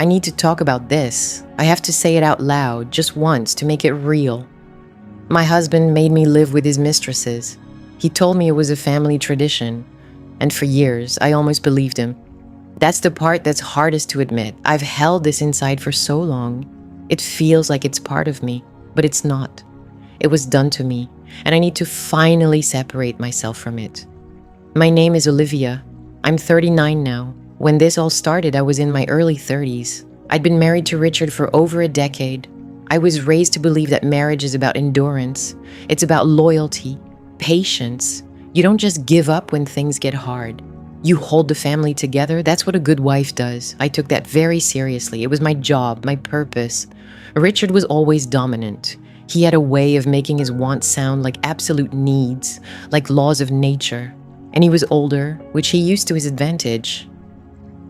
I need to talk about this. I have to say it out loud, just once, to make it real. My husband made me live with his mistresses. He told me it was a family tradition, and for years, I almost believed him. That's the part that's hardest to admit. I've held this inside for so long. It feels like it's part of me, but it's not. It was done to me, and I need to finally separate myself from it. My name is Olivia. I'm 39 now. When this all started, I was in my early 30s. I'd been married to Richard for over a decade. I was raised to believe that marriage is about endurance. It's about loyalty, patience. You don't just give up when things get hard. You hold the family together. That's what a good wife does. I took that very seriously. It was my job, my purpose. Richard was always dominant. He had a way of making his wants sound like absolute needs, like laws of nature. And he was older, which he used to his advantage.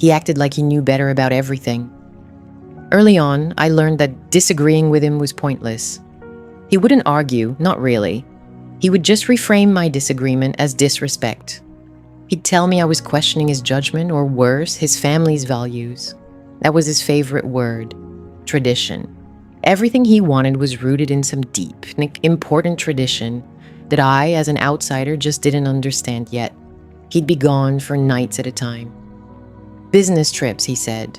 He acted like he knew better about everything. Early on, I learned that disagreeing with him was pointless. He wouldn't argue, not really. He would just reframe my disagreement as disrespect. He'd tell me I was questioning his judgment, or worse, his family's values. That was his favorite word, tradition. Everything he wanted was rooted in some deep, important tradition that I, as an outsider, just didn't understand yet. He'd be gone for nights at a time. Business trips, he said.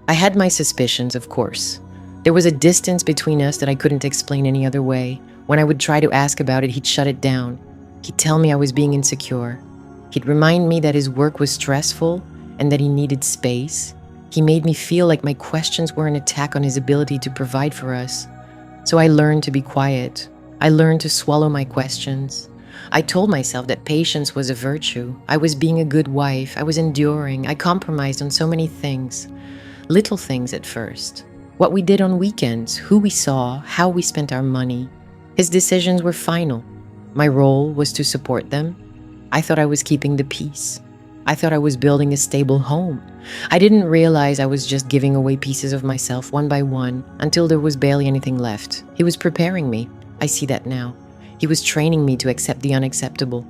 I had my suspicions, of course. There was a distance between us that I couldn't explain any other way. When I would try to ask about it, he'd shut it down. He'd tell me I was being insecure. He'd remind me that his work was stressful and that he needed space. He made me feel like my questions were an attack on his ability to provide for us. So I learned to be quiet. I learned to swallow my questions. I told myself that patience was a virtue. I was being a good wife. I was enduring. I compromised on so many things. Little things at first. What we did on weekends, who we saw, how we spent our money. His decisions were final. My role was to support them. I thought I was keeping the peace. I thought I was building a stable home. I didn't realize I was just giving away pieces of myself one by one until there was barely anything left. He was preparing me. I see that now. He was training me to accept the unacceptable.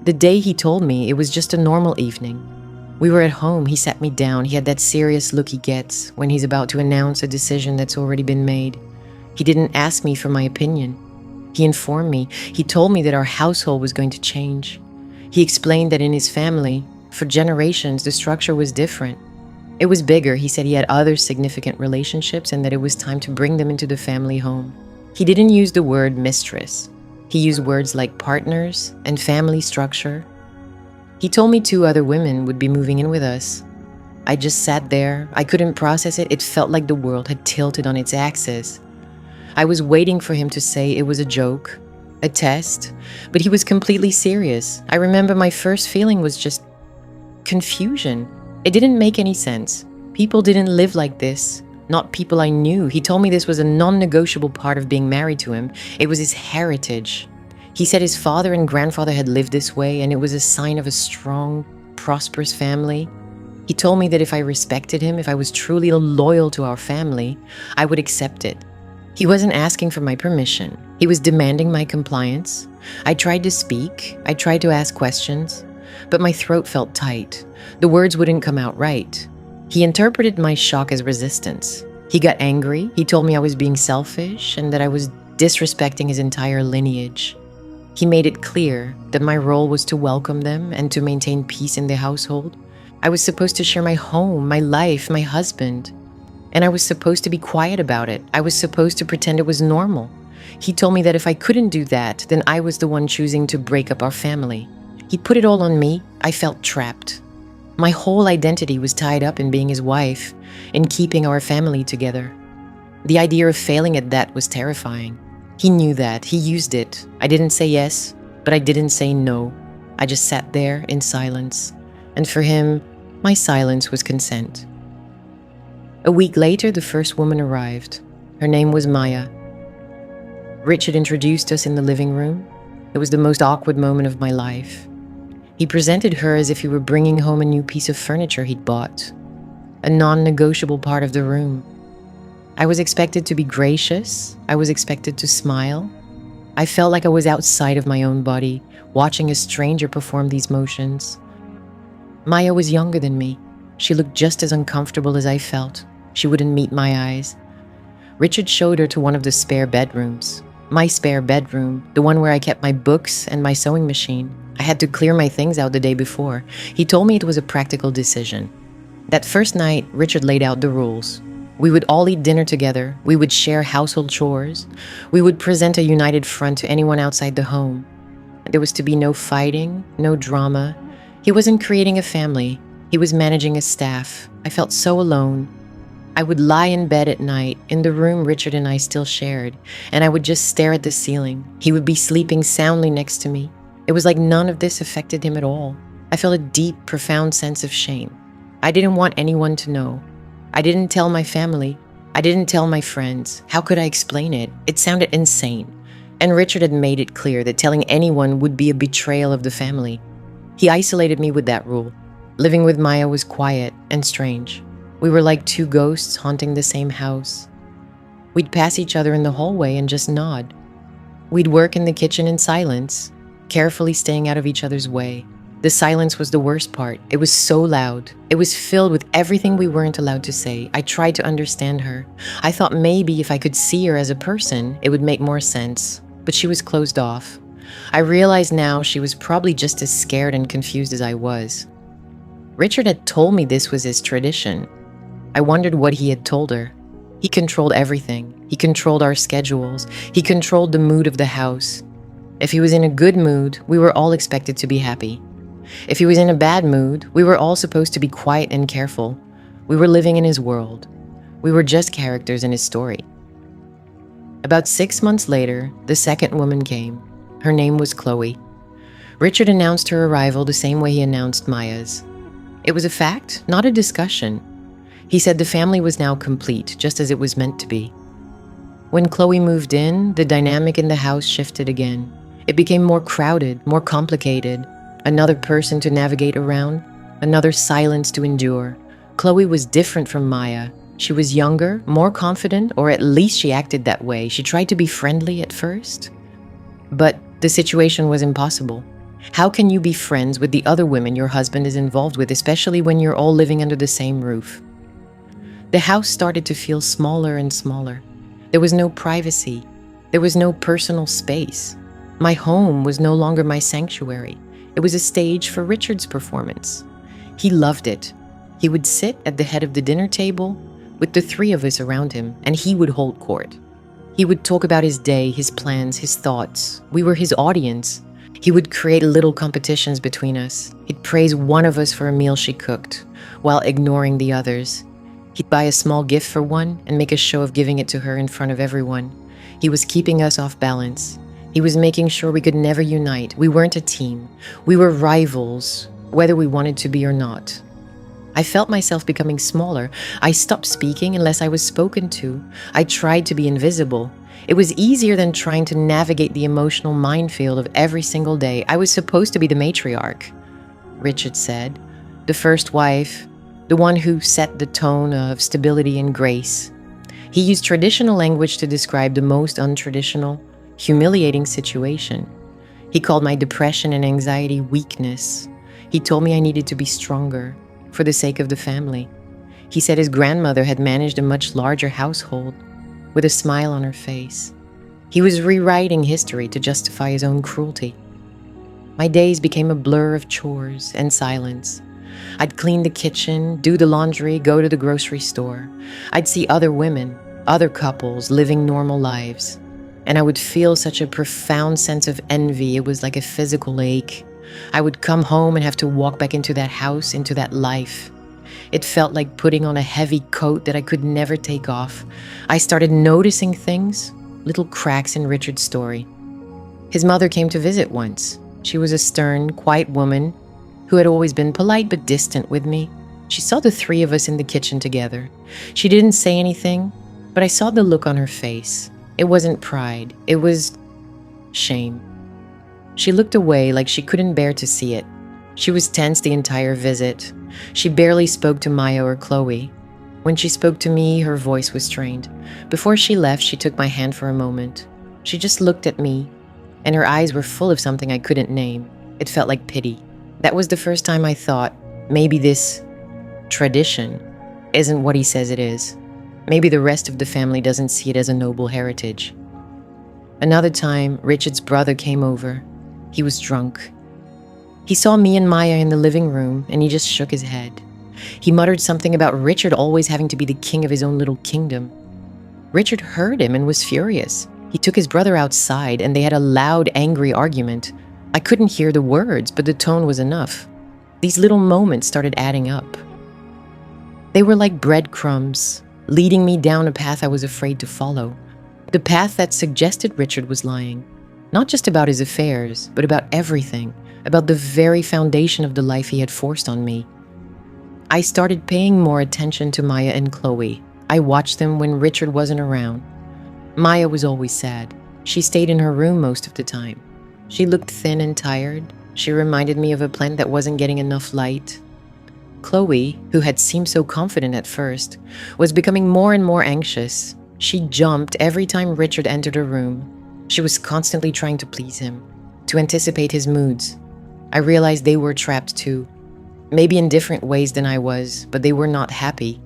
The day he told me, it was just a normal evening. We were at home. He sat me down. He had that serious look he gets when he's about to announce a decision that's already been made. He didn't ask me for my opinion. He informed me. He told me that our household was going to change. He explained that in his family, for generations, the structure was different. It was bigger. He said he had other significant relationships and that it was time to bring them into the family home. He didn't use the word mistress. He used words like partners and family structure. He told me 2 other women would be moving in with us. I just sat there. I couldn't process it. It felt like the world had tilted on its axis. I was waiting for him to say it was a joke, a test, but he was completely serious. I remember my first feeling was just confusion. It didn't make any sense. People didn't live like this, not people I knew. He told me this was a non-negotiable part of being married to him. It was his heritage. He said his father and grandfather had lived this way, and it was a sign of a strong, prosperous family. He told me that if I respected him, if I was truly loyal to our family, I would accept it. He wasn't asking for my permission. He was demanding my compliance. I tried to speak. I tried to ask questions, but my throat felt tight. The words wouldn't come out right. He interpreted my shock as resistance. He got angry. He told me I was being selfish and that I was disrespecting his entire lineage. He made it clear that my role was to welcome them and to maintain peace in the household. I was supposed to share my home, my life, my husband. And I was supposed to be quiet about it. I was supposed to pretend it was normal. He told me that if I couldn't do that, then I was the one choosing to break up our family. He put it all on me. I felt trapped. My whole identity was tied up in being his wife, in keeping our family together. The idea of failing at that was terrifying. He knew that. He used it. I didn't say yes, but I didn't say no. I just sat there in silence. And for him, my silence was consent. A week later, the first woman arrived. Her name was Maya. Richard introduced us in the living room. It was the most awkward moment of my life. He presented her as if he were bringing home a new piece of furniture he'd bought, a non-negotiable part of the room. I was expected to be gracious. I was expected to smile. I felt like I was outside of my own body, watching a stranger perform these motions. Maya was younger than me. She looked just as uncomfortable as I felt. She wouldn't meet my eyes. Richard showed her to one of the spare bedrooms. My spare bedroom, the one where I kept my books and my sewing machine. I had to clear my things out the day before. He told me it was a practical decision. That first night, Richard laid out the rules. We would all eat dinner together. We would share household chores. We would present a united front to anyone outside the home. There was to be no fighting, no drama. He wasn't creating a family. He was managing a staff. I felt so alone. I would lie in bed at night, in the room Richard and I still shared, and I would just stare at the ceiling. He would be sleeping soundly next to me. It was like none of this affected him at all. I felt a deep, profound sense of shame. I didn't want anyone to know. I didn't tell my family. I didn't tell my friends. How could I explain it? It sounded insane. And Richard had made it clear that telling anyone would be a betrayal of the family. He isolated me with that rule. Living with Maya was quiet and strange. We were like two ghosts haunting the same house. We'd pass each other in the hallway and just nod. We'd work in the kitchen in silence, carefully staying out of each other's way. The silence was the worst part. It was so loud. It was filled with everything we weren't allowed to say. I tried to understand her. I thought maybe if I could see her as a person, it would make more sense. But she was closed off. I realized now she was probably just as scared and confused as I was. Richard had told me this was his tradition. I wondered what he had told her. He controlled everything. He controlled our schedules. He controlled the mood of the house. If he was in a good mood, we were all expected to be happy. If he was in a bad mood, we were all supposed to be quiet and careful. We were living in his world. We were just characters in his story. About 6 months later, the second woman came. Her name was Chloe. Richard announced her arrival the same way he announced Maya's. It was a fact, not a discussion. He said the family was now complete, just as it was meant to be. When Chloe moved in, the dynamic in the house shifted again. It became more crowded, more complicated. Another person to navigate around, another silence to endure. Chloe was different from Maya. She was younger, more confident, or at least she acted that way. She tried to be friendly at first. But the situation was impossible. How can you be friends with the other women your husband is involved with, especially when you're all living under the same roof? The house started to feel smaller and smaller. There was no privacy. There was no personal space. My home was no longer my sanctuary. It was a stage for Richard's performance. He loved it. He would sit at the head of the dinner table with the three of us around him, and he would hold court. He would talk about his day, his plans, his thoughts. We were his audience. He would create little competitions between us. He'd praise one of us for a meal she cooked, while ignoring the others. He'd buy a small gift for one and make a show of giving it to her in front of everyone. He was keeping us off balance. He was making sure we could never unite. We weren't a team. We were rivals, whether we wanted to be or not. I felt myself becoming smaller. I stopped speaking unless I was spoken to. I tried to be invisible. It was easier than trying to navigate the emotional minefield of every single day. I was supposed to be the matriarch, Richard said. The first wife, the one who set the tone of stability and grace. He used traditional language to describe the most untraditional, humiliating situation. He called my depression and anxiety weakness. He told me I needed to be stronger for the sake of the family. He said his grandmother had managed a much larger household with a smile on her face. He was rewriting history to justify his own cruelty. My days became a blur of chores and silence. I'd clean the kitchen, do the laundry, go to the grocery store. I'd see other women, other couples living normal lives. And I would feel such a profound sense of envy. It was like a physical ache. I would come home and have to walk back into that house, into that life. It felt like putting on a heavy coat that I could never take off. I started noticing things, little cracks in Richard's story. His mother came to visit once. She was a stern, quiet woman who had always been polite but distant with me. She saw the three of us in the kitchen together. She didn't say anything, but I saw the look on her face. It wasn't pride. It was shame. She looked away like she couldn't bear to see it. She was tense the entire visit. She barely spoke to Maya or Chloe. When she spoke to me, her voice was strained. Before she left, she took my hand for a moment. She just looked at me, and her eyes were full of something I couldn't name. It felt like pity. That was the first time I thought, maybe this tradition isn't what he says it is. Maybe the rest of the family doesn't see it as a noble heritage. Another time, Richard's brother came over. He was drunk. He saw me and Maya in the living room, and he just shook his head. He muttered something about Richard always having to be the king of his own little kingdom. Richard heard him and was furious. He took his brother outside, and they had a loud, angry argument. I couldn't hear the words, but the tone was enough. These little moments started adding up. They were like breadcrumbs, leading me down a path I was afraid to follow. The path that suggested Richard was lying, not just about his affairs, but about everything, about the very foundation of the life he had forced on me. I started paying more attention to Maya and Chloe. I watched them when Richard wasn't around. Maya was always sad. She stayed in her room most of the time. She looked thin and tired. She reminded me of a plant that wasn't getting enough light. Chloe, who had seemed so confident at first, was becoming more and more anxious. She jumped every time Richard entered her room. She was constantly trying to please him, to anticipate his moods. I realized they were trapped too. Maybe in different ways than I was, but they were not happy.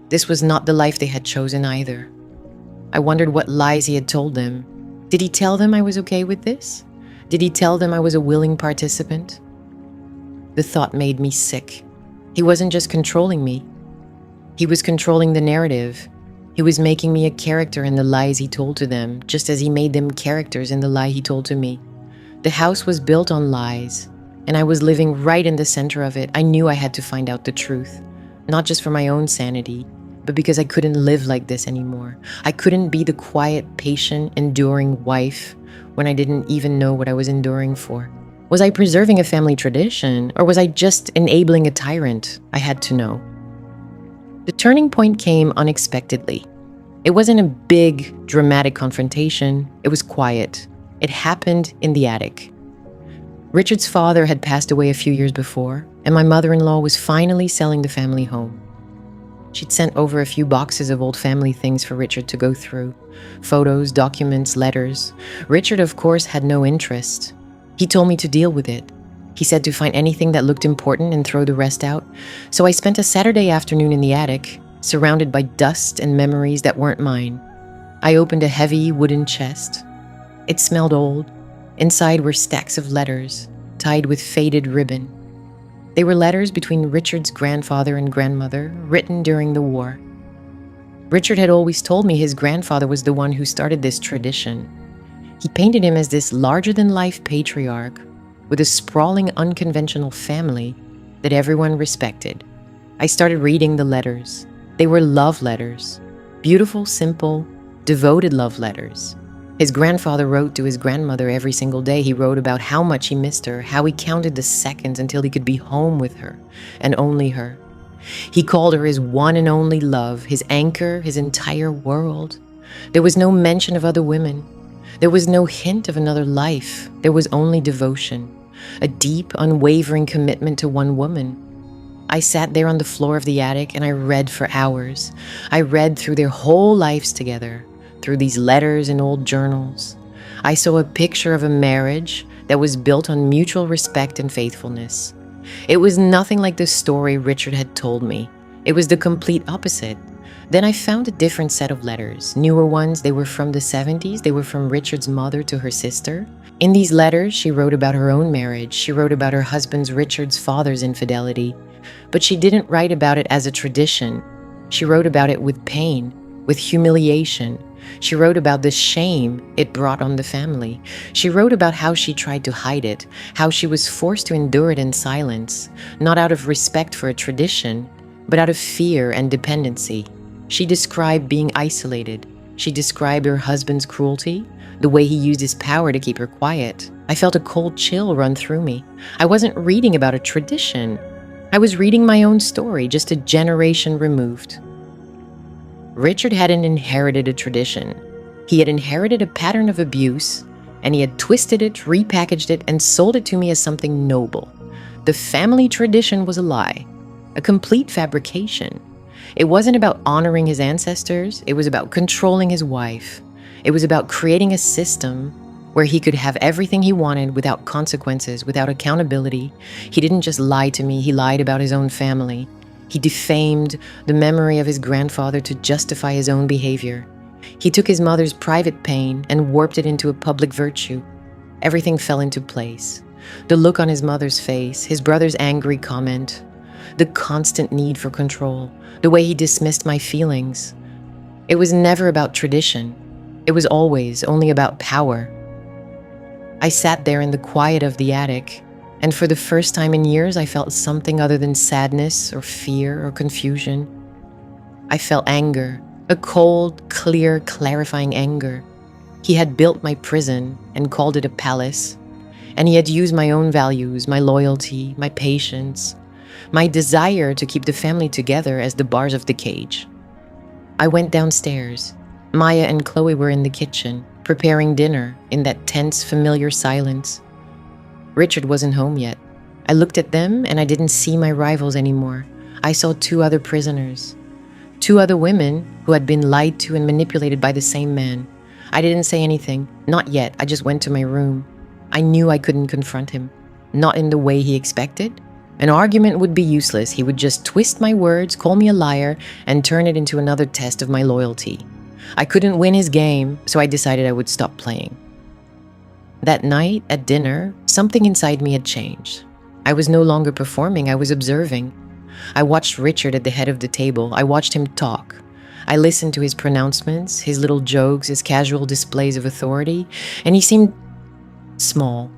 This was not the life they had chosen either. I wondered what lies he had told them. Did he tell them I was okay with this? Did he tell them I was a willing participant? The thought made me sick. He wasn't just controlling me. He was controlling the narrative. He was making me a character in the lies he told to them, just as he made them characters in the lie he told to me. The house was built on lies, and I was living right in the center of it. I knew I had to find out the truth, not just for my own sanity, but because I couldn't live like this anymore. I couldn't be the quiet, patient, enduring wife when I didn't even know what I was enduring for. Was I preserving a family tradition, or was I just enabling a tyrant? I had to know. The turning point came unexpectedly. It wasn't a big, dramatic confrontation. It was quiet. It happened in the attic. Richard's father had passed away a few years before, and my mother-in-law was finally selling the family home. She'd sent over a few boxes of old family things for Richard to go through. Photos, documents, letters. Richard, of course, had no interest. He told me to deal with it. He said to find anything that looked important and throw the rest out. So I spent a Saturday afternoon in the attic, surrounded by dust and memories that weren't mine. I opened a heavy wooden chest. It smelled old. Inside were stacks of letters, tied with faded ribbon. They were letters between Richard's grandfather and grandmother, written during the war. Richard had always told me his grandfather was the one who started this tradition. He painted him as this larger-than-life patriarch with a sprawling, unconventional family that everyone respected. I started reading the letters. They were love letters. Beautiful, simple, devoted love letters. His grandfather wrote to his grandmother every single day. He wrote about how much he missed her, how he counted the seconds until he could be home with her, and only her. He called her his one and only love, his anchor, his entire world. There was no mention of other women. There was no hint of another life. There was only devotion, a deep, unwavering commitment to one woman. I sat there on the floor of the attic and I read for hours. I read through their whole lives together, through these letters and old journals. I saw a picture of a marriage that was built on mutual respect and faithfulness. It was nothing like the story Richard had told me. It was the complete opposite. Then I found a different set of letters, newer ones. They were from the 70s. They were from Richard's mother to her sister. In these letters, she wrote about her own marriage. She wrote about her husband's, Richard's father's infidelity. But she didn't write about it as a tradition. She wrote about it with pain, with humiliation. She wrote about the shame it brought on the family. She wrote about how she tried to hide it, how she was forced to endure it in silence, not out of respect for a tradition, but out of fear and dependency. She described being isolated. She described her husband's cruelty, the way he used his power to keep her quiet. I felt a cold chill run through me. I wasn't reading about a tradition. I was reading my own story, just a generation removed. Richard hadn't inherited a tradition. He had inherited a pattern of abuse, and he had twisted it, repackaged it, and sold it to me as something noble. The family tradition was a lie, a complete fabrication. It wasn't about honoring his ancestors. It was about controlling his wife. It was about creating a system where he could have everything he wanted without consequences, without accountability. He didn't just lie to me, he lied about his own family. He defamed the memory of his grandfather to justify his own behavior. He took his mother's private pain and warped it into a public virtue. Everything fell into place. The look on his mother's face, his brother's angry comment, the constant need for control, the way he dismissed my feelings. It was never about tradition. It was always only about power. I sat there in the quiet of the attic, and for the first time in years, I felt something other than sadness or fear or confusion. I felt anger, a cold, clear, clarifying anger. He had built my prison and called it a palace, and he had used my own values, my loyalty, my patience, my desire to keep the family together as the bars of the cage. I went downstairs. Maya and Chloe were in the kitchen, preparing dinner in that tense, familiar silence. Richard wasn't home yet. I looked at them and I didn't see my rivals anymore. I saw two other prisoners. Two other women who had been lied to and manipulated by the same man. I didn't say anything. Not yet. I just went to my room. I knew I couldn't confront him. Not in the way he expected. An argument would be useless. He would just twist my words, call me a liar, and turn it into another test of my loyalty. I couldn't win his game, so I decided I would stop playing. That night, at dinner, something inside me had changed. I was no longer performing, I was observing. I watched Richard at the head of the table. I watched him talk. I listened to his pronouncements, his little jokes, his casual displays of authority, and he seemed small,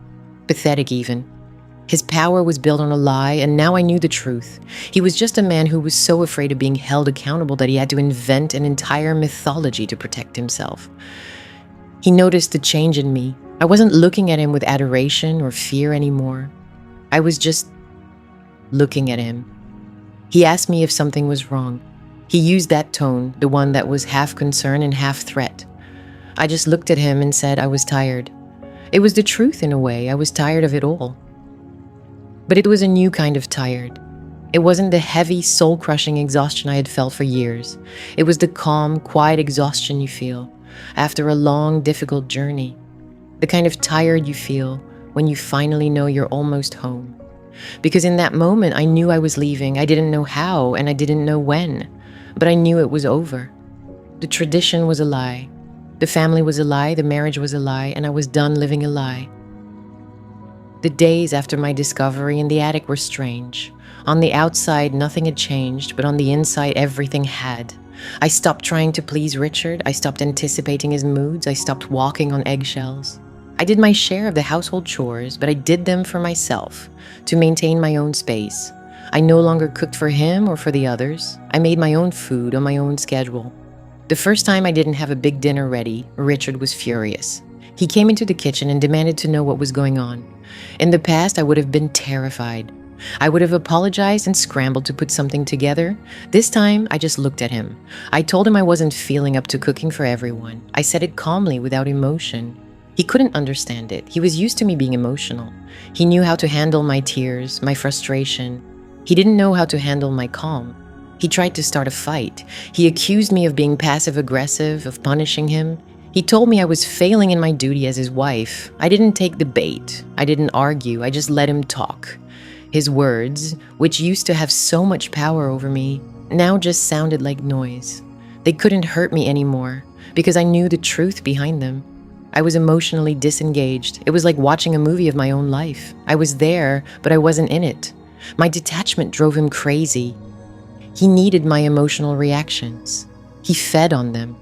pathetic even. His power was built on a lie, and now I knew the truth. He was just a man who was so afraid of being held accountable that he had to invent an entire mythology to protect himself. He noticed the change in me. I wasn't looking at him with adoration or fear anymore. I was just looking at him. He asked me if something was wrong. He used that tone, the one that was half concern and half threat. I just looked at him and said I was tired. It was the truth in a way. I was tired of it all. But it was a new kind of tired. It wasn't the heavy, soul-crushing exhaustion I had felt for years. It was the calm, quiet exhaustion you feel after a long, difficult journey. The kind of tired you feel when you finally know you're almost home. Because in that moment, I knew I was leaving. I didn't know how, and I didn't know when. But I knew it was over. The tradition was a lie. The family was a lie. The marriage was a lie. And I was done living a lie. The days after my discovery in the attic were strange. On the outside, nothing had changed, but on the inside, everything had. I stopped trying to please Richard. I stopped anticipating his moods. I stopped walking on eggshells. I did my share of the household chores, but I did them for myself, to maintain my own space. I no longer cooked for him or for the others. I made my own food on my own schedule. The first time I didn't have a big dinner ready, Richard was furious. He came into the kitchen and demanded to know what was going on. In the past, I would have been terrified. I would have apologized and scrambled to put something together. This time, I just looked at him. I told him I wasn't feeling up to cooking for everyone. I said it calmly, without emotion. He couldn't understand it. He was used to me being emotional. He knew how to handle my tears, my frustration. He didn't know how to handle my calm. He tried to start a fight. He accused me of being passive-aggressive, of punishing him. He told me I was failing in my duty as his wife. I didn't take the bait. I didn't argue. I just let him talk. His words, which used to have so much power over me, now just sounded like noise. They couldn't hurt me anymore because I knew the truth behind them. I was emotionally disengaged. It was like watching a movie of my own life. I was there, but I wasn't in it. My detachment drove him crazy. He needed my emotional reactions. He fed on them.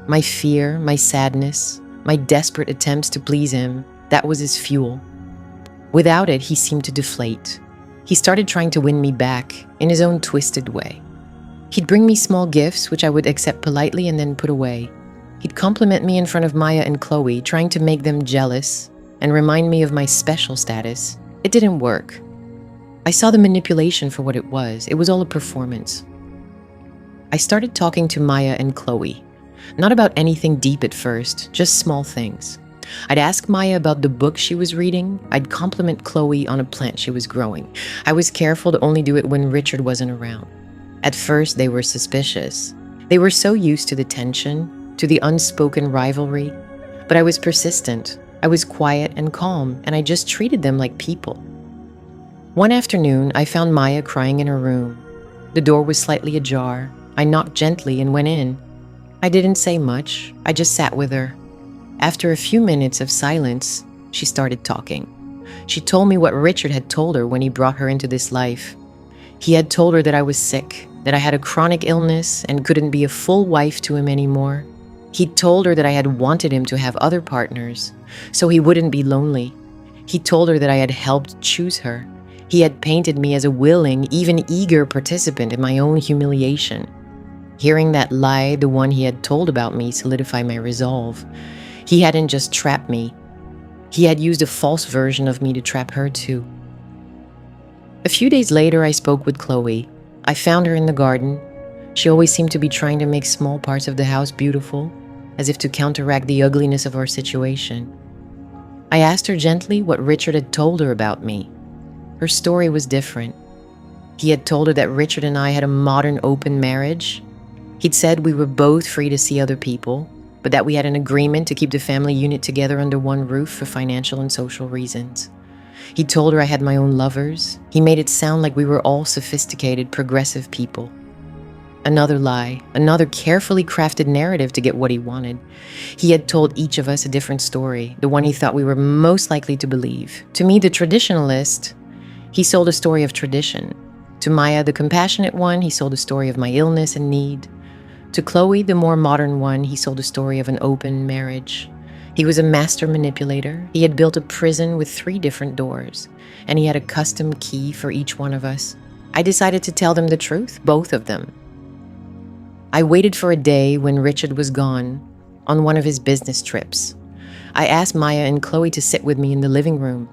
My fear, my sadness, my desperate attempts to please him, that was his fuel. Without it, he seemed to deflate. He started trying to win me back in his own twisted way. He'd bring me small gifts, which I would accept politely and then put away. He'd compliment me in front of Maya and Chloe, trying to make them jealous and remind me of my special status. It didn't work. I saw the manipulation for what it was. It was all a performance. I started talking to Maya and Chloe. Not about anything deep at first, just small things. I'd ask Maya about the book she was reading. I'd compliment Chloe on a plant she was growing. I was careful to only do it when Richard wasn't around. At first, they were suspicious. They were so used to the tension, to the unspoken rivalry. But I was persistent. I was quiet and calm, and I just treated them like people. One afternoon, I found Maya crying in her room. The door was slightly ajar. I knocked gently and went in. I didn't say much. I just sat with her. After a few minutes of silence, she started talking. She told me what Richard had told her when he brought her into this life. He had told her that I was sick, that I had a chronic illness and couldn't be a full wife to him anymore. He told her that I had wanted him to have other partners, so he wouldn't be lonely. He told her that I had helped choose her. He had painted me as a willing, even eager participant in my own humiliation. Hearing that lie, the one he had told about me, solidified my resolve. He hadn't just trapped me. He had used a false version of me to trap her too. A few days later, I spoke with Chloe. I found her in the garden. She always seemed to be trying to make small parts of the house beautiful, as if to counteract the ugliness of our situation. I asked her gently what Richard had told her about me. Her story was different. He had told her that Richard and I had a modern open marriage. He'd said we were both free to see other people, but that we had an agreement to keep the family unit together under one roof for financial and social reasons. He told her I had my own lovers. He made it sound like we were all sophisticated, progressive people. Another lie, another carefully crafted narrative to get what he wanted. He had told each of us a different story, the one he thought we were most likely to believe. To me, the traditionalist, he sold a story of tradition. To Maya, the compassionate one, he sold a story of my illness and need. To Chloe, the more modern one, he sold a story of an open marriage. He was a master manipulator. He had built a prison with 3 different doors, and he had a custom key for each one of us. I decided to tell them the truth, both of them. I waited for a day when Richard was gone, on one of his business trips. I asked Maya and Chloe to sit with me in the living room.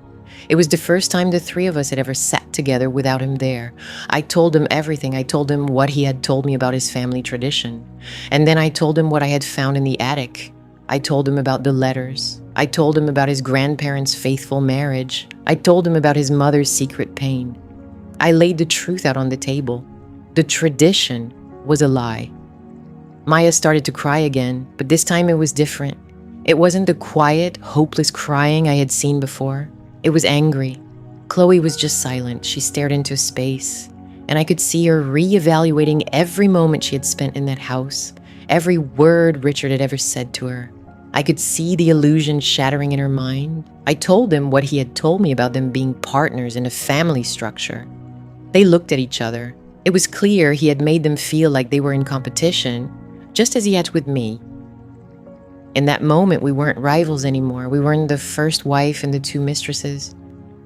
It was the first time the 3 of us had ever sat together without him there. I told him everything. I told him what he had told me about his family tradition. And then I told him what I had found in the attic. I told him about the letters. I told him about his grandparents' faithful marriage. I told him about his mother's secret pain. I laid the truth out on the table. The tradition was a lie. Maya started to cry again, but this time it was different. It wasn't the quiet, hopeless crying I had seen before. It was angry. Chloe was just silent. She stared into space, and I could see her reevaluating every moment she had spent in that house, every word Richard had ever said to her. I could see the illusion shattering in her mind. I told him what he had told me about them being partners in a family structure. They looked at each other. It was clear he had made them feel like they were in competition, just as he had with me. In that moment, we weren't rivals anymore. We weren't the first wife and the 2 mistresses.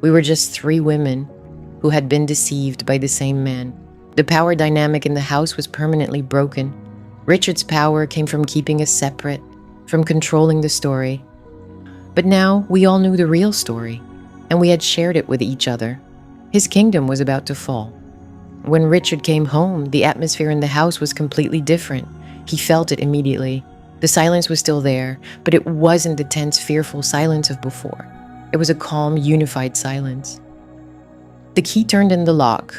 We were just 3 women who had been deceived by the same man. The power dynamic in the house was permanently broken. Richard's power came from keeping us separate, from controlling the story. But now we all knew the real story, and we had shared it with each other. His kingdom was about to fall. When Richard came home, the atmosphere in the house was completely different. He felt it immediately. The silence was still there, but it wasn't the tense, fearful silence of before. It was a calm, unified silence. The key turned in the lock.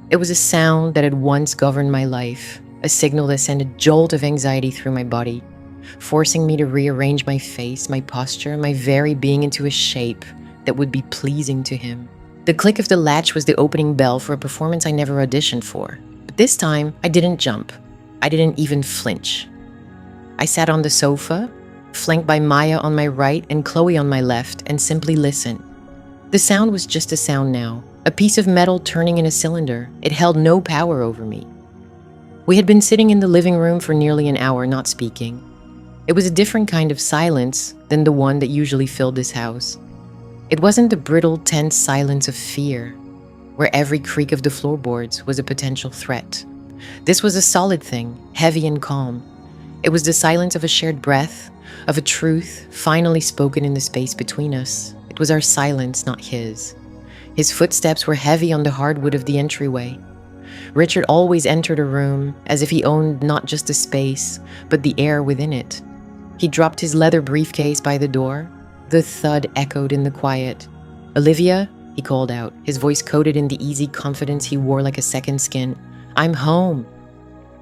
It was a sound that had once governed my life, a signal that sent a jolt of anxiety through my body, forcing me to rearrange my face, my posture, my very being into a shape that would be pleasing to him. The click of the latch was the opening bell for a performance I never auditioned for. But this time, I didn't jump. I didn't even flinch. I sat on the sofa, flanked by Maya on my right and Chloe on my left, and simply listened. The sound was just a sound now, a piece of metal turning in a cylinder. It held no power over me. We had been sitting in the living room for nearly an hour, not speaking. It was a different kind of silence than the one that usually filled this house. It wasn't the brittle, tense silence of fear, where every creak of the floorboards was a potential threat. This was a solid thing, heavy and calm. It was the silence of a shared breath, of a truth finally spoken in the space between us. It was our silence, not his. His footsteps were heavy on the hardwood of the entryway. Richard always entered a room as if he owned not just the space, but the air within it. He dropped his leather briefcase by the door. The thud echoed in the quiet. "Olivia," he called out, his voice coated in the easy confidence he wore like a second skin. "I'm home."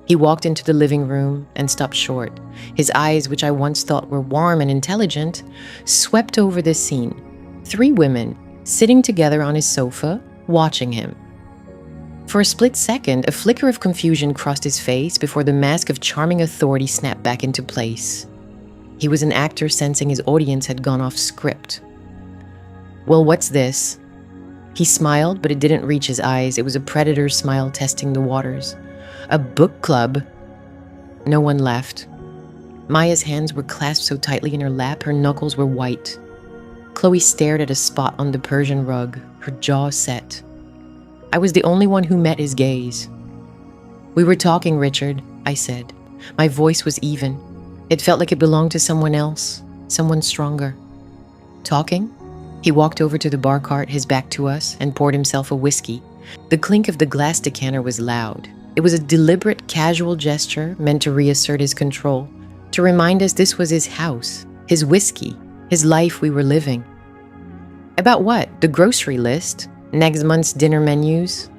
He walked into the living room and stopped short. His eyes, which I once thought were warm and intelligent, swept over the scene. 3 women sitting together on his sofa, watching him. For a split second, a flicker of confusion crossed his face before the mask of charming authority snapped back into place. He was an actor sensing his audience had gone off script. "Well, what's this?" He smiled, but it didn't reach his eyes. It was a predator's smile testing the waters. "A book club?" No one laughed. Maya's hands were clasped so tightly in her lap, her knuckles were white. Chloe stared at a spot on the Persian rug, her jaw set. I was the only one who met his gaze. "We were talking, Richard," I said. My voice was even. It felt like it belonged to someone else, someone stronger. "Talking?" He walked over to the bar cart, his back to us, and poured himself a whiskey. The clink of the glass decanter was loud. It was a deliberate, casual gesture meant to reassert his control, to remind us this was his house, his whiskey, his life we were living. "About what? The grocery list? Next month's dinner menus?"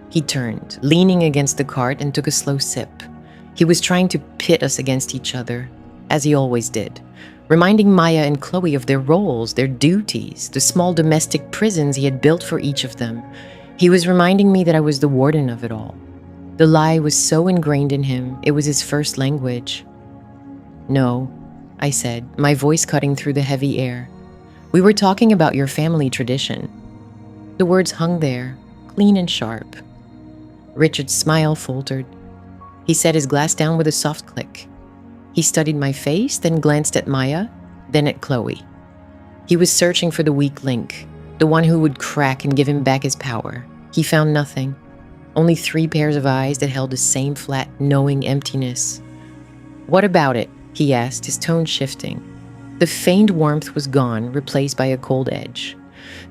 He turned, leaning against the cart, and took a slow sip. He was trying to pit us against each other, as he always did, reminding Maya and Chloe of their roles, their duties, the small domestic prisons he had built for each of them. He was reminding me that I was the warden of it all. The lie was so ingrained in him, it was his first language. "No," I said, my voice cutting through the heavy air. "We were talking about your family tradition." The words hung there, clean and sharp. Richard's smile faltered. He set his glass down with a soft click. He studied my face, then glanced at Maya, then at Chloe. He was searching for the weak link, the one who would crack and give him back his power. He found nothing, only 3 pairs of eyes that held the same flat, knowing emptiness. "What about it?" he asked, his tone shifting. The faint warmth was gone, replaced by a cold edge.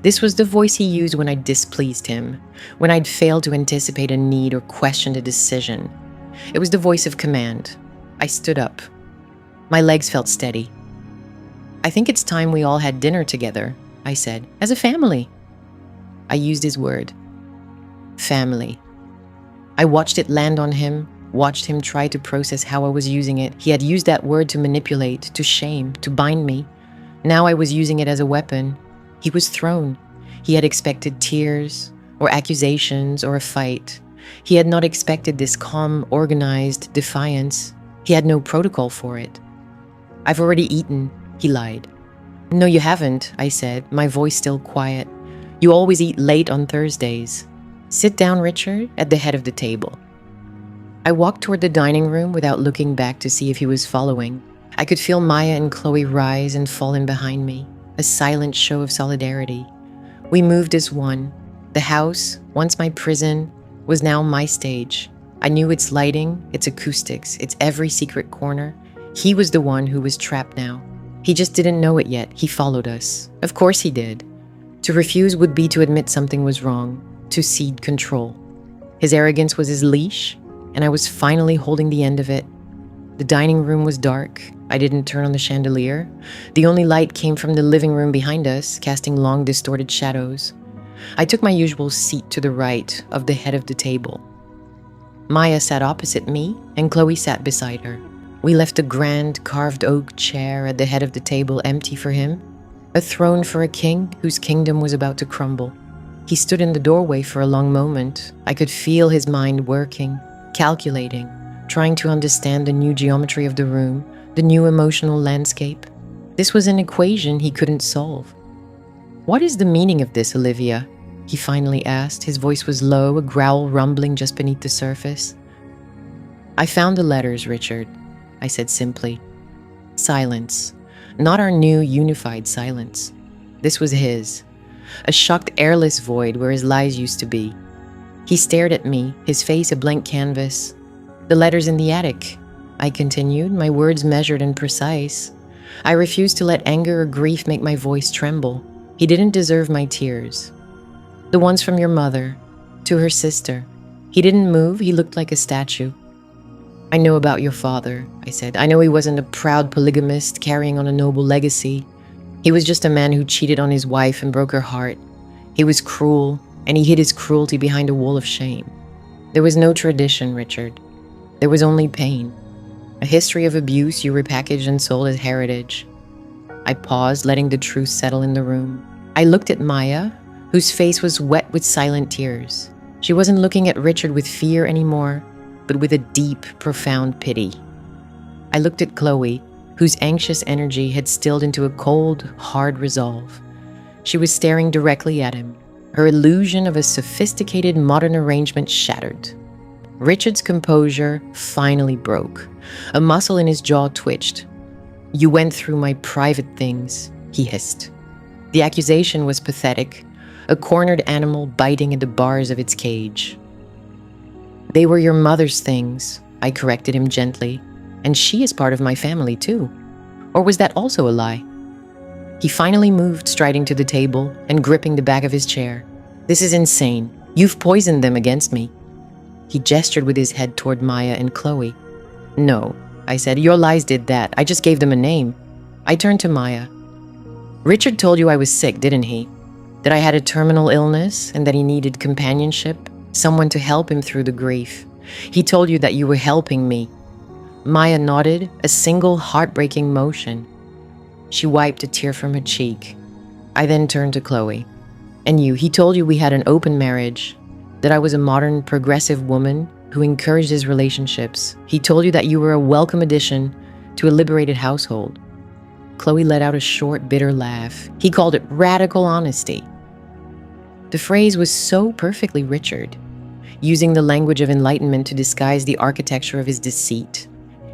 This was the voice he used when I displeased him, when I'd failed to anticipate a need or questioned a decision. It was the voice of command. I stood up. My legs felt steady. "I think it's time we all had dinner together," I said, "as a family." I used his word. Family. I watched it land on him, watched him try to process how I was using it. He had used that word to manipulate, to shame, to bind me. Now I was using it as a weapon. He was thrown. He had expected tears, or accusations, or a fight. He had not expected this calm, organized defiance. He had no protocol for it. "I've already eaten," he lied. "No, you haven't," I said, my voice still quiet. "You always eat late on Thursdays. Sit down, Richard, at the head of the table." I walked toward the dining room without looking back to see if he was following. I could feel Maya and Chloe rise and fall in behind me, a silent show of solidarity. We moved as one. The house, once my prison, was now my stage. I knew its lighting, its acoustics, its every secret corner. He was the one who was trapped now. He just didn't know it yet. He followed us. Of course he did. To refuse would be to admit something was wrong, to cede control. His arrogance was his leash, and I was finally holding the end of it. The dining room was dark. I didn't turn on the chandelier. The only light came from the living room behind us, casting long, distorted shadows. I took my usual seat to the right of the head of the table. Maya sat opposite me, and Chloe sat beside her. We left a grand, carved oak chair at the head of the table empty for him, a throne for a king whose kingdom was about to crumble. He stood in the doorway for a long moment. I could feel his mind working, calculating, trying to understand the new geometry of the room, the new emotional landscape. This was an equation he couldn't solve. "What is the meaning of this, Olivia?" he finally asked. His voice was low, a growl rumbling just beneath the surface. "I found the letters, Richard," I said simply. Silence. Not our new, unified silence. This was his. A shocked, airless void where his lies used to be. He stared at me, his face a blank canvas. "The letters in the attic," I continued, my words measured and precise. I refused to let anger or grief make my voice tremble. He didn't deserve my tears. "The ones from your mother, to her sister." He didn't move, he looked like a statue. "I know about your father," I said. "I know he wasn't a proud polygamist carrying on a noble legacy. He was just a man who cheated on his wife and broke her heart. He was cruel, and he hid his cruelty behind a wall of shame. There was no tradition, Richard. There was only pain. A history of abuse you repackaged and sold as heritage." I paused, letting the truth settle in the room. I looked at Maya, whose face was wet with silent tears. She wasn't looking at Richard with fear anymore, but with a deep, profound pity. I looked at Chloe, whose anxious energy had stilled into a cold, hard resolve. She was staring directly at him, her illusion of a sophisticated modern arrangement shattered. Richard's composure finally broke. A muscle in his jaw twitched. "You went through my private things," he hissed. The accusation was pathetic, a cornered animal biting at the bars of its cage. "They were your mother's things," I corrected him gently, "and she is part of my family too. Or was that also a lie?" He finally moved, striding to the table and gripping the back of his chair. "This is insane. You've poisoned them against me." He gestured with his head toward Maya and Chloe. "No," I said, "your lies did that. I just gave them a name." I turned to Maya. "Richard told you I was sick, didn't he? That I had a terminal illness and that he needed companionship, someone to help him through the grief. He told you that you were helping me." Maya nodded, a single heartbreaking motion. She wiped a tear from her cheek. I then turned to Chloe. "And you, he told you we had an open marriage, that I was a modern, progressive woman who encouraged his relationships. He told you that you were a welcome addition to a liberated household." Chloe let out a short, bitter laugh. "He called it radical honesty." The phrase was so perfectly Richard, using the language of enlightenment to disguise the architecture of his deceit.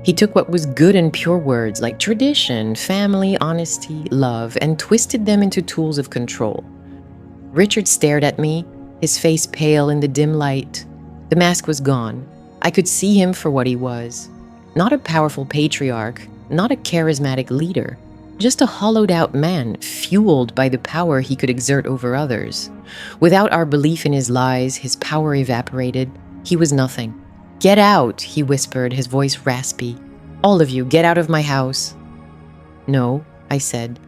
He took what was good and pure words like tradition, family, honesty, love, and twisted them into tools of control. Richard stared at me, his face pale in the dim light. The mask was gone. I could see him for what he was. Not a powerful patriarch, not a charismatic leader, just a hollowed-out man, fueled by the power he could exert over others. Without our belief in his lies, his power evaporated. He was nothing. "Get out," he whispered, his voice raspy. "All of you, get out of my house." "No," I said.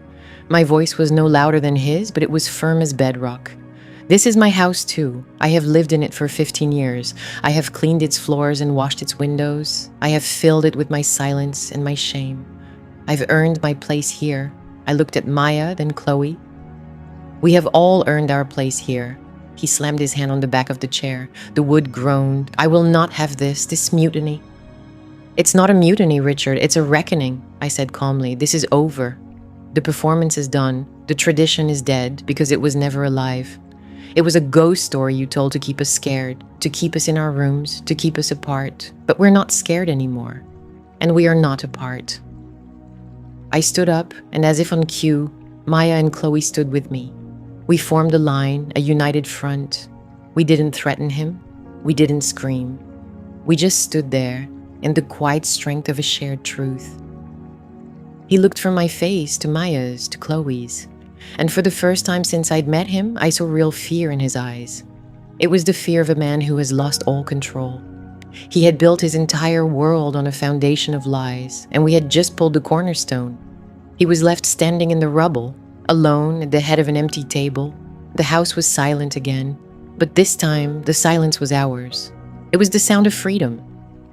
My voice was no louder than his, but it was firm as bedrock. "This is my house too. I have lived in it for 15 years. I have cleaned its floors and washed its windows. I have filled it with my silence and my shame. I've earned my place here." I looked at Maya, then Chloe. "We have all earned our place here." He slammed his hand on the back of the chair. The wood groaned. "I will not have this mutiny." "It's not a mutiny, Richard. It's a reckoning," I said calmly. "This is over. The performance is done. The tradition is dead because it was never alive. It was a ghost story you told to keep us scared, to keep us in our rooms, to keep us apart. But we're not scared anymore. And we are not apart." I stood up, and as if on cue, Maya and Chloe stood with me. We formed a line, a united front. We didn't threaten him. We didn't scream. We just stood there in the quiet strength of a shared truth. He looked from my face to Maya's, to Chloe's. And for the first time since I'd met him, I saw real fear in his eyes. It was the fear of a man who has lost all control. He had built his entire world on a foundation of lies, and we had just pulled the cornerstone. He was left standing in the rubble, alone at the head of an empty table. The house was silent again, but this time the silence was ours. It was the sound of freedom.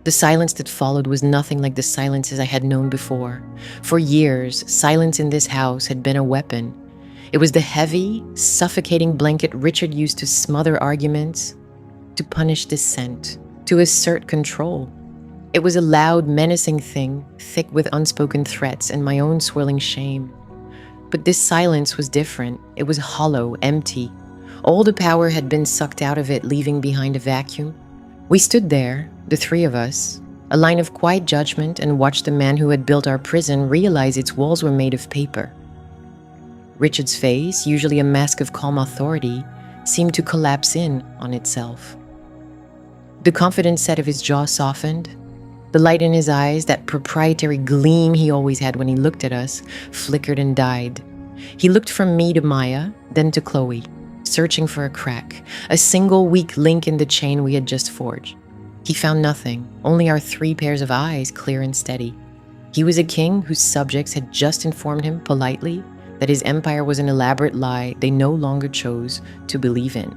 The silence that followed was nothing like the silences I had known before. For years, silence in this house had been a weapon. It was the heavy, suffocating blanket Richard used to smother arguments, to punish dissent, to assert control. It was a loud, menacing thing, thick with unspoken threats and my own swirling shame. But this silence was different. It was hollow, empty. All the power had been sucked out of it, leaving behind a vacuum. We stood there, the three of us, a line of quiet judgment, and watched the man who had built our prison realize its walls were made of paper. Richard's face, usually a mask of calm authority, seemed to collapse in on itself. The confident set of his jaw softened. The light in his eyes, that proprietary gleam he always had when he looked at us, flickered and died. He looked from me to Maya, then to Chloe, searching for a crack, a single weak link in the chain we had just forged. He found nothing, only our 3 pairs of eyes, clear and steady. He was a king whose subjects had just informed him politely that his empire was an elaborate lie they no longer chose to believe in.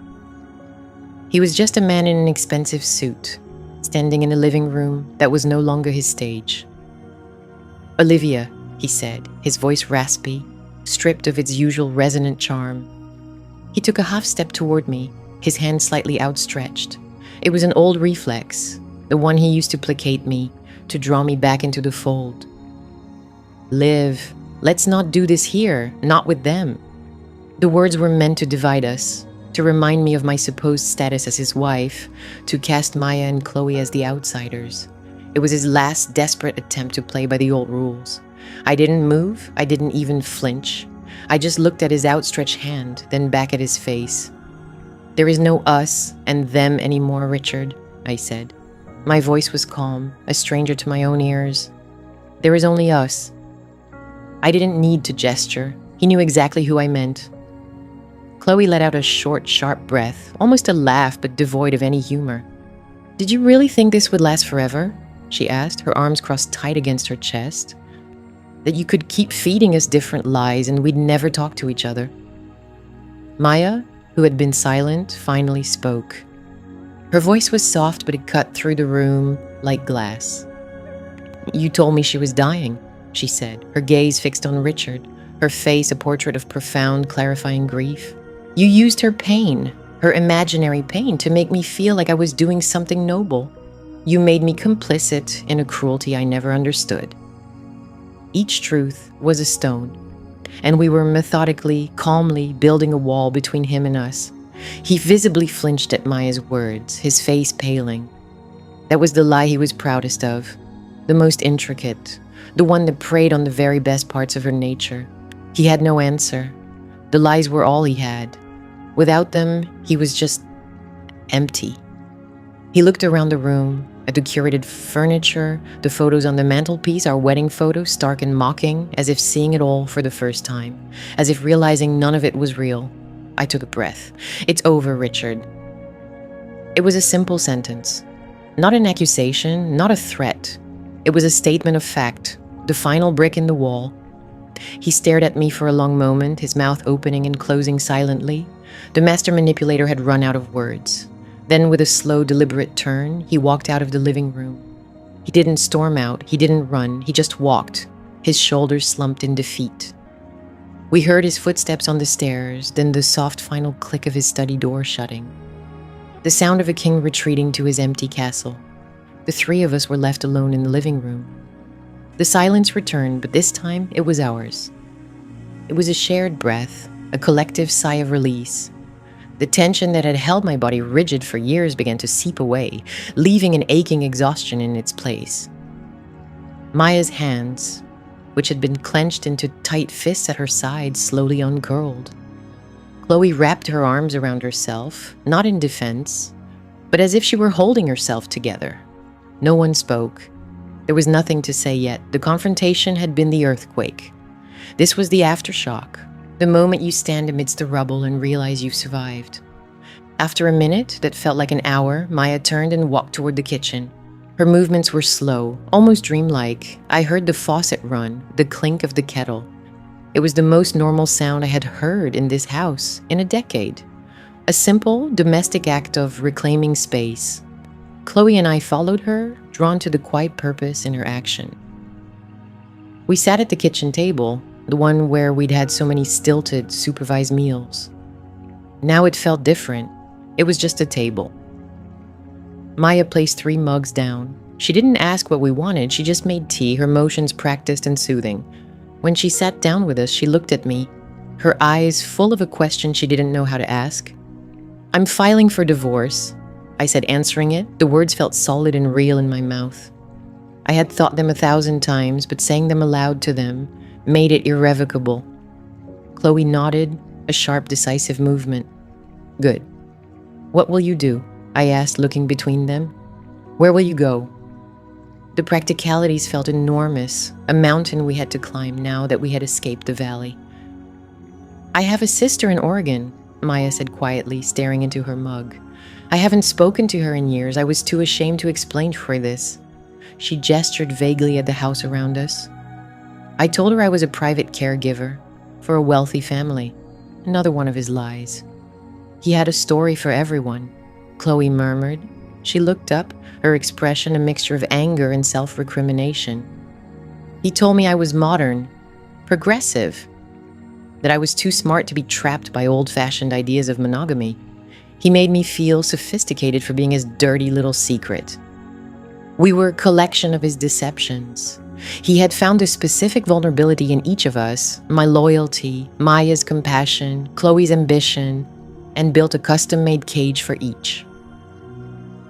He was just a man in an expensive suit, standing in a living room that was no longer his stage. "Olivia," he said, his voice raspy, stripped of its usual resonant charm. He took a half step toward me, his hand slightly outstretched. It was an old reflex, the one he used to placate me, to draw me back into the fold. Liv, let's not do this here, not with them. The words were meant to divide us, to remind me of my supposed status as his wife, to cast Maya and Chloe as the outsiders. It was his last desperate attempt to play by the old rules. I didn't move, I didn't even flinch. I just looked at his outstretched hand, then back at his face. There is no us and them anymore, Richard, I said. My voice was calm, a stranger to my own ears. There is only us. I didn't need to gesture. He knew exactly who I meant. Chloe let out a short, sharp breath, almost a laugh but devoid of any humor. Did you really think this would last forever? She asked, her arms crossed tight against her chest. That you could keep feeding us different lies and we'd never talk to each other. Maya, who had been silent, finally spoke. Her voice was soft, but it cut through the room like glass. You told me she was dying, she said, her gaze fixed on Richard, her face a portrait of profound, clarifying grief. You used her pain, her imaginary pain, to make me feel like I was doing something noble. You made me complicit in a cruelty I never understood. Each truth was a stone, and we were methodically, calmly building a wall between him and us. He visibly flinched at Maya's words, his face paling. That was the lie he was proudest of, the most intricate, the one that preyed on the very best parts of her nature. He had no answer. The lies were all he had. Without them, he was just empty. He looked around the room, at the curated furniture, the photos on the mantelpiece, our wedding photos, stark and mocking, as if seeing it all for the first time, as if realizing none of it was real. I took a breath. It's over, Richard. It was a simple sentence. Not an accusation, not a threat. It was a statement of fact, the final brick in the wall. He stared at me for a long moment, his mouth opening and closing silently. The master manipulator had run out of words. Then, with a slow, deliberate turn, he walked out of the living room. He didn't storm out, he didn't run, he just walked, his shoulders slumped in defeat. We heard his footsteps on the stairs, then the soft final click of his study door shutting. The sound of a king retreating to his empty castle. The three of us were left alone in the living room. The silence returned, but this time it was ours. It was a shared breath, a collective sigh of release. The tension that had held my body rigid for years began to seep away, leaving an aching exhaustion in its place. Maya's hands, which had been clenched into tight fists at her sides, slowly uncurled. Chloe wrapped her arms around herself, not in defense, but as if she were holding herself together. No one spoke. There was nothing to say yet. The confrontation had been the earthquake. This was the aftershock, the moment you stand amidst the rubble and realize you've survived. After a minute that felt like an hour, Maya turned and walked toward the kitchen. Her movements were slow, almost dreamlike. I heard the faucet run, the clink of the kettle. It was the most normal sound I had heard in this house in a decade. A simple, domestic act of reclaiming space. Chloe and I followed her, drawn to the quiet purpose in her action. We sat at the kitchen table, the one where we'd had so many stilted, supervised meals. Now it felt different. It was just a table. Maya placed 3 mugs down. She didn't ask what we wanted, she just made tea, her motions practiced and soothing. When she sat down with us, she looked at me, her eyes full of a question she didn't know how to ask. I'm filing for divorce, I said, answering it. The words felt solid and real in my mouth. I had thought them 1,000 times, but saying them aloud to them made it irrevocable. Chloe nodded, a sharp, decisive movement. Good. What will you do? I asked, looking between them. Where will you go? The practicalities felt enormous, a mountain we had to climb now that we had escaped the valley. I have a sister in Oregon, Maya said quietly, staring into her mug. I haven't spoken to her in years. I was too ashamed to explain for this. She gestured vaguely at the house around us. I told her I was a private caregiver for a wealthy family. Another one of his lies. He had a story for everyone, Chloe murmured. She looked up, her expression a mixture of anger and self-recrimination. He told me I was modern, progressive, that I was too smart to be trapped by old-fashioned ideas of monogamy. He made me feel sophisticated for being his dirty little secret. We were a collection of his deceptions. He had found a specific vulnerability in each of us, my loyalty, Maya's compassion, Chloe's ambition, and built a custom-made cage for each.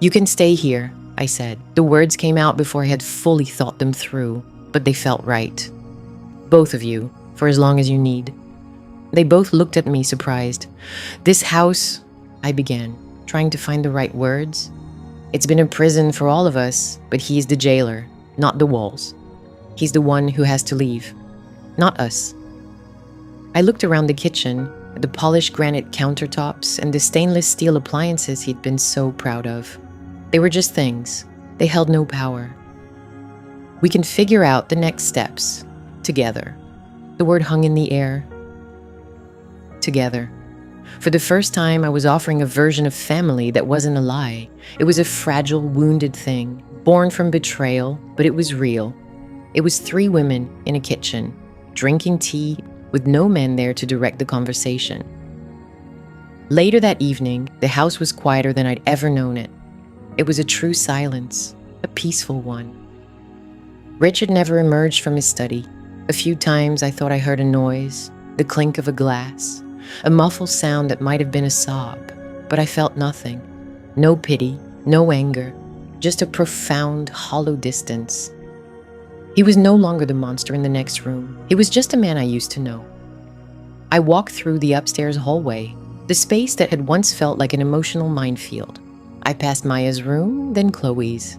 "You can stay here," I said. The words came out before I had fully thought them through, but they felt right. "Both of you, for as long as you need." They both looked at me, surprised. "This house," I began, trying to find the right words. "It's been a prison for all of us, but he's the jailer, not the walls. He's the one who has to leave, not us." I looked around the kitchen, at the polished granite countertops and the stainless steel appliances he'd been so proud of. They were just things. They held no power. "We can figure out the next steps, together." The word hung in the air. Together. For the first time, I was offering a version of family that wasn't a lie. It was a fragile, wounded thing, born from betrayal, but it was real. It was 3 women in a kitchen, drinking tea, with no man there to direct the conversation. Later that evening, the house was quieter than I'd ever known it. It was a true silence, a peaceful one. Richard never emerged from his study. A few times I thought I heard a noise, the clink of a glass, a muffled sound that might have been a sob, but I felt nothing. No pity, no anger, just a profound, hollow distance. He was no longer the monster in the next room. He was just a man I used to know. I walked through the upstairs hallway, the space that had once felt like an emotional minefield. I passed Maya's room, then Chloe's.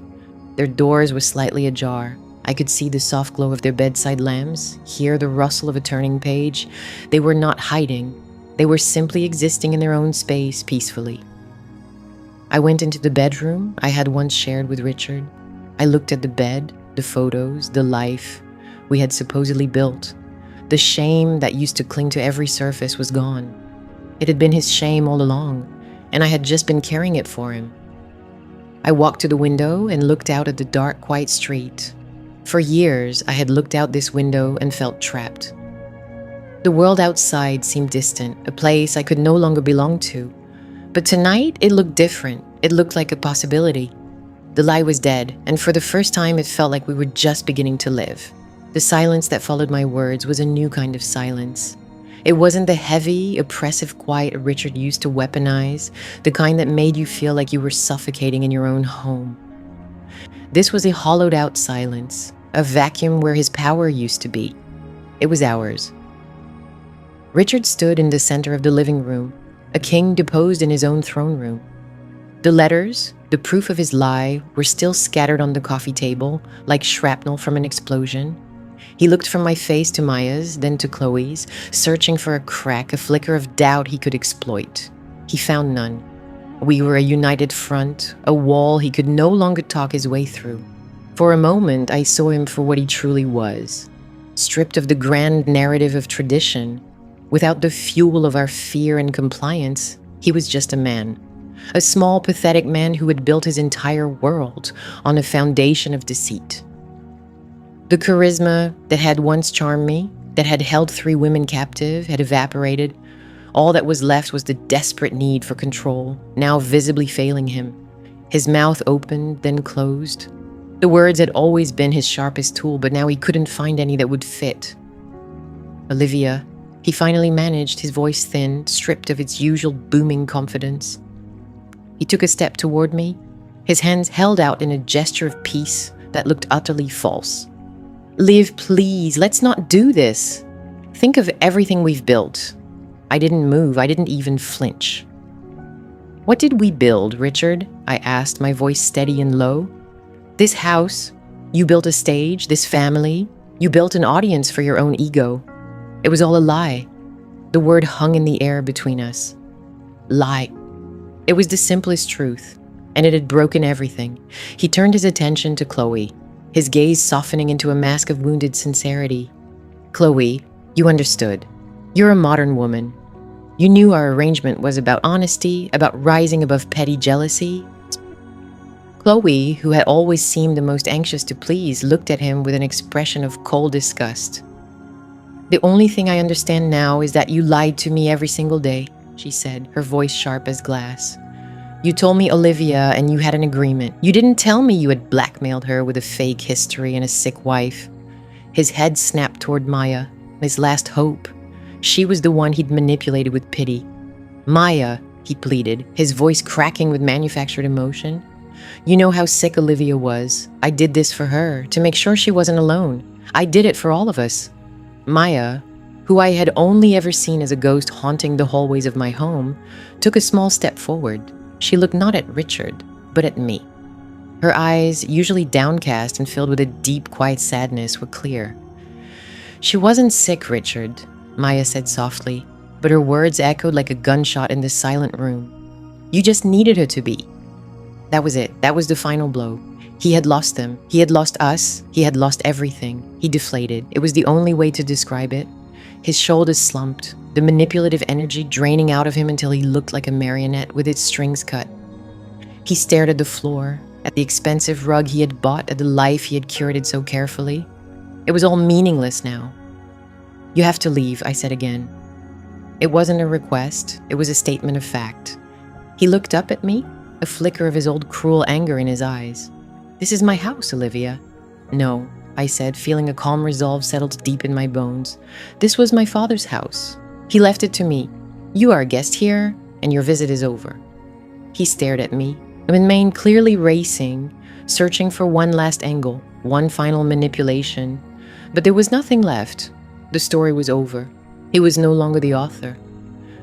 Their doors were slightly ajar. I could see the soft glow of their bedside lamps, hear the rustle of a turning page. They were not hiding. They were simply existing in their own space peacefully. I went into the bedroom I had once shared with Richard. I looked at the bed, the photos, the life we had supposedly built. The shame that used to cling to every surface was gone. It had been his shame all along, and I had just been carrying it for him. I walked to the window and looked out at the dark, quiet street. For years, I had looked out this window and felt trapped. The world outside seemed distant, a place I could no longer belong to. But tonight, it looked different. It looked like a possibility. The lie was dead, and for the first time it felt like we were just beginning to live. The silence that followed my words was a new kind of silence. It wasn't the heavy, oppressive quiet Richard used to weaponize, the kind that made you feel like you were suffocating in your own home. This was a hollowed-out silence, a vacuum where his power used to be. It was ours. Richard stood in the center of the living room, a king deposed in his own throne room. The letters, the proof of his lie, were still scattered on the coffee table, like shrapnel from an explosion. He looked from my face to Maya's, then to Chloe's, searching for a crack, a flicker of doubt he could exploit. He found none. We were a united front, a wall he could no longer talk his way through. For a moment, I saw him for what he truly was. Stripped of the grand narrative of tradition, without the fuel of our fear and compliance, he was just a man. A small, pathetic man who had built his entire world on a foundation of deceit. The charisma that had once charmed me, that had held 3 women captive, had evaporated. All that was left was the desperate need for control, now visibly failing him. His mouth opened, then closed. The words had always been his sharpest tool, but now he couldn't find any that would fit. "Olivia," he finally managed, his voice thin, stripped of its usual booming confidence. He took a step toward me, his hands held out in a gesture of peace that looked utterly false. "Liv, please, let's not do this. Think of everything we've built." I didn't move, I didn't even flinch. "What did we build, Richard?" I asked, my voice steady and low. "This house, you built a stage, this family, you built an audience for your own ego. It was all a lie." The word hung in the air between us. Lie. It was the simplest truth, and it had broken everything. He turned his attention to Chloe, his gaze softening into a mask of wounded sincerity. "Chloe, you understood. You're a modern woman. You knew our arrangement was about honesty, about rising above petty jealousy." Chloe, who had always seemed the most anxious to please, looked at him with an expression of cold disgust. "The only thing I understand now is that you lied to me every single day. she said, her voice sharp as glass. You told me Olivia and you had an agreement. You didn't tell me you had blackmailed her with a fake history and a sick wife. His head snapped toward Maya, his last hope. She was the one he'd manipulated with pity. Maya, he pleaded, his voice cracking with manufactured emotion. You know how sick Olivia was. I did this for her, to make sure she wasn't alone. I did it for all of us. Maya, who I had only ever seen as a ghost haunting the hallways of my home, took a small step forward. She looked not at Richard, but at me. Her eyes, usually downcast and filled with a deep, quiet sadness, were clear. She wasn't sick, Richard, Maya said softly, but her words echoed like a gunshot in the silent room. You just needed her to be. That was it. That was the final blow. He had lost them. He had lost us. He had lost everything. He deflated. It was the only way to describe it. His shoulders slumped, the manipulative energy draining out of him until he looked like a marionette with its strings cut. He stared at the floor, at the expensive rug he had bought, at the life he had curated so carefully. It was all meaningless now. You have to leave, I said again. It wasn't a request. It was a statement of fact. He looked up at me, a flicker of his old cruel anger in his eyes. This is my house, Olivia. No, I said, feeling a calm resolve settled deep in my bones. This was my father's house. He left it to me. You are a guest here, and your visit is over. He stared at me, with mind clearly racing, searching for one last angle, one final manipulation. But there was nothing left. The story was over. He was no longer the author.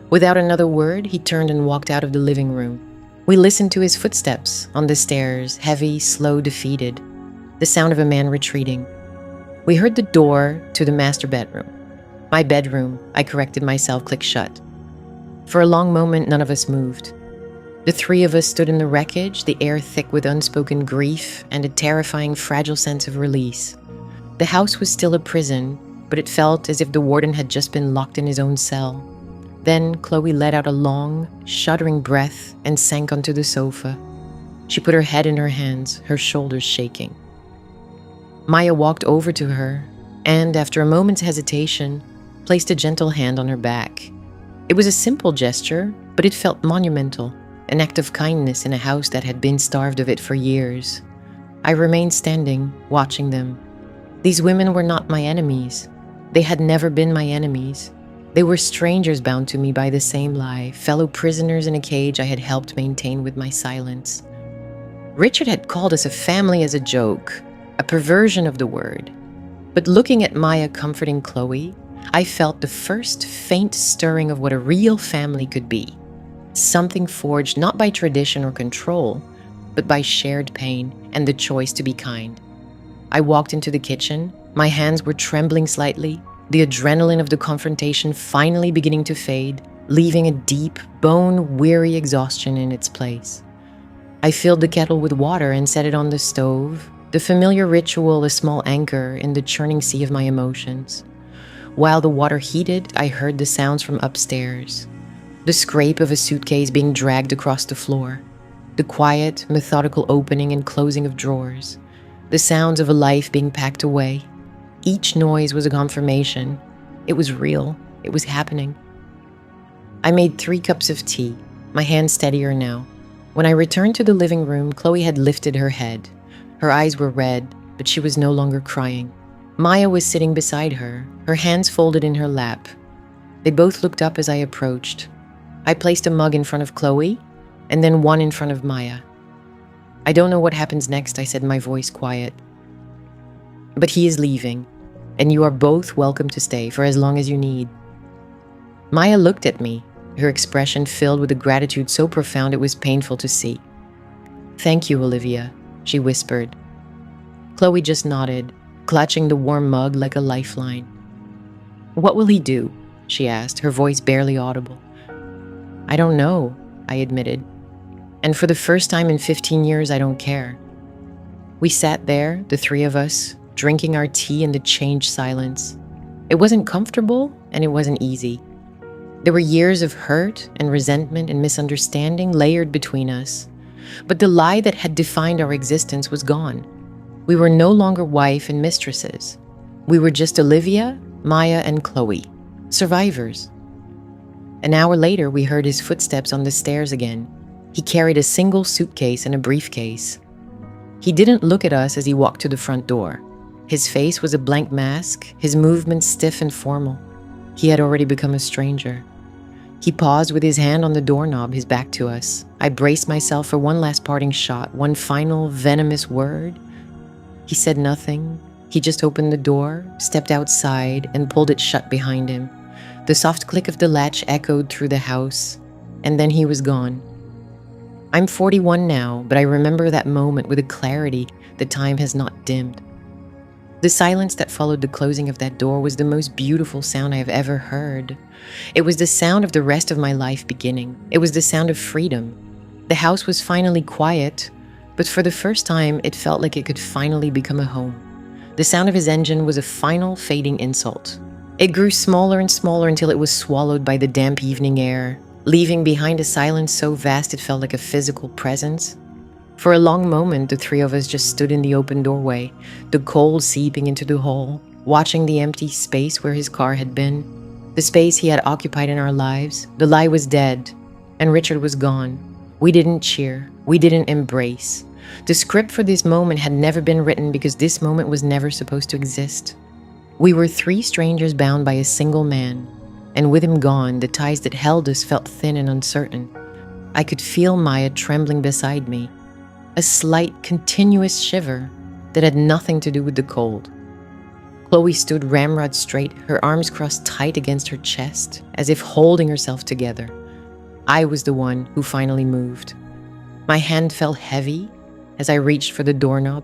Without another word, he turned and walked out of the living room. We listened to his footsteps on the stairs, heavy, slow, defeated. The sound of a man retreating. We heard the door to the master bedroom. My bedroom, I corrected myself, clicked shut. For a long moment, none of us moved. The three of us stood in the wreckage, the air thick with unspoken grief and a terrifying, fragile sense of release. The house was still a prison, but it felt as if the warden had just been locked in his own cell. Then Chloe let out a long, shuddering breath and sank onto the sofa. She put her head in her hands, her shoulders shaking. Maya walked over to her and, after a moment's hesitation, placed a gentle hand on her back. It was a simple gesture, but it felt monumental, an act of kindness in a house that had been starved of it for years. I remained standing, watching them. These women were not my enemies. They had never been my enemies. They were strangers bound to me by the same lie, fellow prisoners in a cage I had helped maintain with my silence. Richard had called us a family as a joke, a perversion of the word. But looking at Maya comforting Chloe, I felt the first faint stirring of what a real family could be. Something forged not by tradition or control, but by shared pain and the choice to be kind. I walked into the kitchen. My hands were trembling slightly, the adrenaline of the confrontation finally beginning to fade, leaving a deep, bone-weary exhaustion in its place. I filled the kettle with water and set it on the stove, the familiar ritual a small anchor in the churning sea of my emotions. While the water heated, I heard the sounds from upstairs. The scrape of a suitcase being dragged across the floor, the quiet, methodical opening and closing of drawers, the sounds of a life being packed away. Each noise was a confirmation. It was real. It was happening. I made 3 cups of tea, my hand steadier now. When I returned to the living room, Chloe had lifted her head. Her eyes were red, but she was no longer crying. Maya was sitting beside her, her hands folded in her lap. They both looked up as I approached. I placed a mug in front of Chloe, and then one in front of Maya. I don't know what happens next, I said, my voice quiet. But he is leaving, and you are both welcome to stay for as long as you need. Maya looked at me, her expression filled with a gratitude so profound it was painful to see. Thank you, Olivia, she whispered. Chloe just nodded, clutching the warm mug like a lifeline. What will he do? She asked, her voice barely audible. I don't know, I admitted. And for the first time in 15 years, I don't care. We sat there, the 3 of us, drinking our tea in the changed silence. It wasn't comfortable, and it wasn't easy. There were years of hurt and resentment and misunderstanding layered between us. But the lie that had defined our existence was gone. We were no longer wife and mistresses. We were just Olivia, Maya, and Chloe, survivors. An hour later, we heard his footsteps on the stairs again. He carried a single suitcase and a briefcase. He didn't look at us as he walked to the front door. His face was a blank mask, his movements stiff and formal. He had already become a stranger. He paused with his hand on the doorknob, his back to us. I braced myself for one last parting shot, one final venomous word. He said nothing. He just opened the door, stepped outside, and pulled it shut behind him. The soft click of the latch echoed through the house, and then he was gone. I'm 41 now, but I remember that moment with a clarity that time has not dimmed. The silence that followed the closing of that door was the most beautiful sound I have ever heard. It was the sound of the rest of my life beginning. It was the sound of freedom. The house was finally quiet, but for the first time, it felt like it could finally become a home. The sound of his engine was a final fading insult. It grew smaller and smaller until it was swallowed by the damp evening air, leaving behind a silence so vast it felt like a physical presence. For a long moment, the three of us just stood in the open doorway, the cold seeping into the hall, watching the empty space where his car had been, the space he had occupied in our lives. The lie was dead, and Richard was gone. We didn't cheer. We didn't embrace. The script for this moment had never been written because this moment was never supposed to exist. We were three strangers bound by a single man, and with him gone, the ties that held us felt thin and uncertain. I could feel Maya trembling beside me, a slight, continuous shiver that had nothing to do with the cold. Chloe stood ramrod straight, her arms crossed tight against her chest, as if holding herself together. I was the one who finally moved. My hand felt heavy as I reached for the doorknob.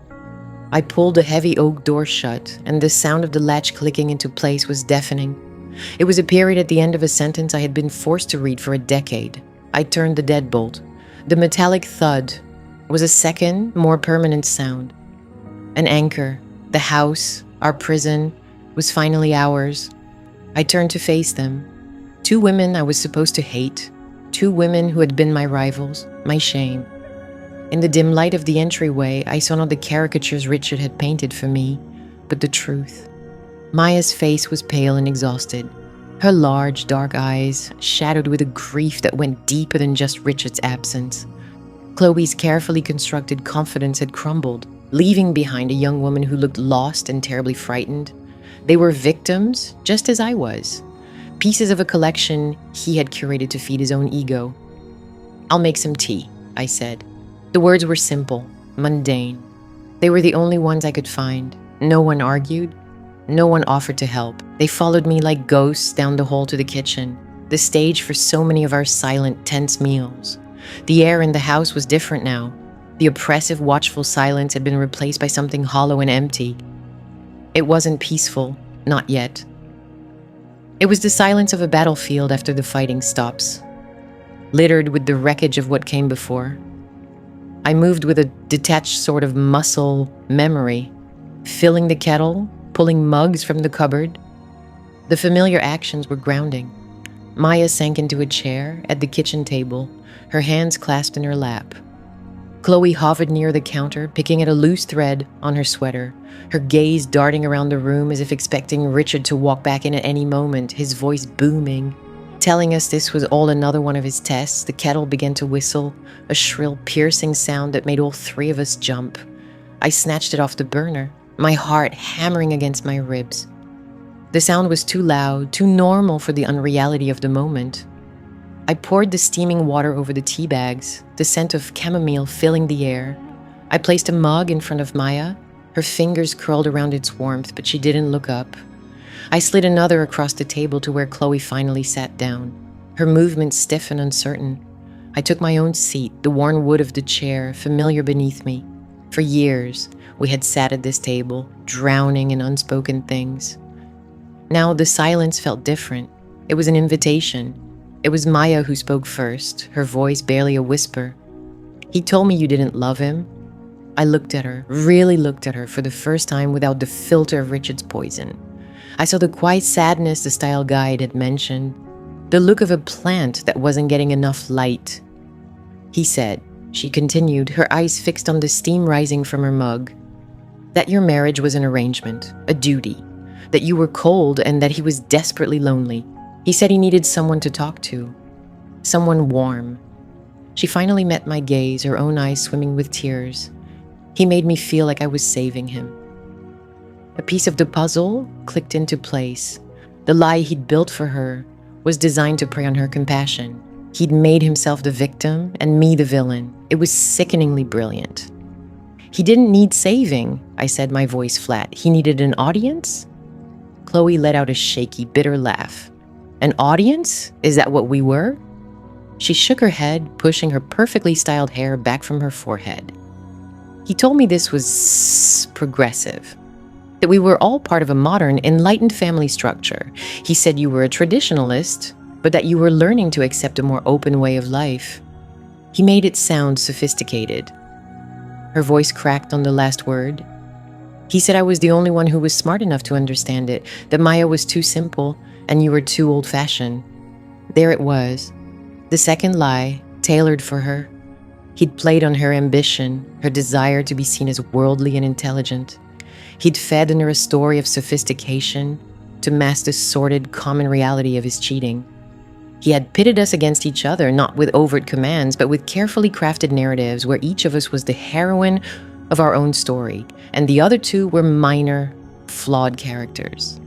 I pulled the heavy oak door shut, and the sound of the latch clicking into place was deafening. It was a period at the end of a sentence I had been forced to read for a decade. I turned the deadbolt. The metallic thud was a second, more permanent sound. An anchor, the house, our prison, was finally ours. I turned to face them. Two women I was supposed to hate. Two women who had been my rivals, my shame. In the dim light of the entryway, I saw not the caricatures Richard had painted for me, but the truth. Maya's face was pale and exhausted. Her large, dark eyes shadowed with a grief that went deeper than just Richard's absence. Chloe's carefully constructed confidence had crumbled, leaving behind a young woman who looked lost and terribly frightened. They were victims, just as I was. Pieces of a collection he had curated to feed his own ego. "I'll make some tea," I said. The words were simple, mundane. They were the only ones I could find. No one argued. No one offered to help. They followed me like ghosts down the hall to the kitchen, the stage for so many of our silent, tense meals. The air in the house was different now. The oppressive, watchful silence had been replaced by something hollow and empty. It wasn't peaceful, not yet. It was the silence of a battlefield after the fighting stops, littered with the wreckage of what came before. I moved with a detached sort of muscle memory, filling the kettle, pulling mugs from the cupboard. The familiar actions were grounding. Maya sank into a chair at the kitchen table, her hands clasped in her lap. Chloe hovered near the counter, picking at a loose thread on her sweater, her gaze darting around the room as if expecting Richard to walk back in at any moment, his voice booming, telling us this was all another one of his tests. The kettle began to whistle, a shrill, piercing sound that made all three of us jump. I snatched it off the burner, my heart hammering against my ribs. The sound was too loud, too normal for the unreality of the moment. I poured the steaming water over the tea bags, the scent of chamomile filling the air. I placed a mug in front of Maya. Her fingers curled around its warmth, but she didn't look up. I slid another across the table to where Chloe finally sat down, her movements stiff and uncertain. I took my own seat, the worn wood of the chair familiar beneath me. For years, we had sat at this table, drowning in unspoken things. Now the silence felt different. It was an invitation. It was Maya who spoke first, her voice barely a whisper. "He told me you didn't love him." I looked at her, really looked at her for the first time without the filter of Richard's poison. I saw the quiet sadness the style guide had mentioned, the look of a plant that wasn't getting enough light. "He said," she continued, her eyes fixed on the steam rising from her mug, "that your marriage was an arrangement, a duty, that you were cold and that he was desperately lonely. He said he needed someone to talk to, someone warm. She finally met my gaze, her own eyes swimming with tears. He made me feel like I was saving him. A piece of the puzzle clicked into place. The lie he'd built for her was designed to prey on her compassion. He'd made himself the victim and me the villain. It was sickeningly brilliant. He didn't need saving, I said, my voice flat. He needed an audience? Chloe let out a shaky, bitter laugh. An audience? Is that what we were? She shook her head, pushing her perfectly styled hair back from her forehead. He told me this was progressive, that we were all part of a modern, enlightened family structure. He said you were a traditionalist, but that you were learning to accept a more open way of life. He made it sound sophisticated. Her voice cracked on the last word. He said I was the only one who was smart enough to understand it, that Maya was too simple and you were too old-fashioned. There it was, the second lie, tailored for her. He'd played on her ambition, her desire to be seen as worldly and intelligent. He'd fed in her a story of sophistication to mask the sordid common reality of his cheating. He had pitted us against each other, not with overt commands, but with carefully crafted narratives where each of us was the heroine of our own story, and the other two were minor, flawed characters.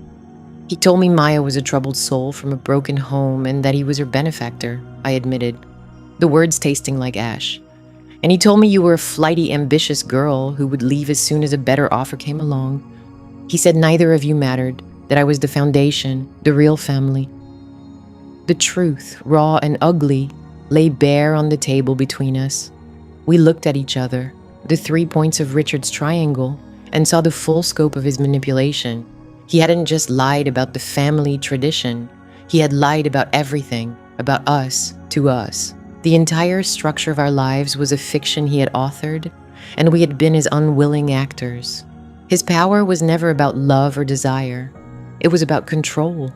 He told me Maya was a troubled soul from a broken home and that he was her benefactor, I admitted, the words tasting like ash. And he told me you were a flighty, ambitious girl who would leave as soon as a better offer came along. He said neither of you mattered, that I was the foundation, the real family. The truth, raw and ugly, lay bare on the table between us. We looked at each other, the 3 points of Richard's triangle, and saw the full scope of his manipulation. He hadn't just lied about the family tradition. He had lied about everything, about us, to us. The entire structure of our lives was a fiction he had authored, and we had been his unwilling actors. His power was never about love or desire. It was about control.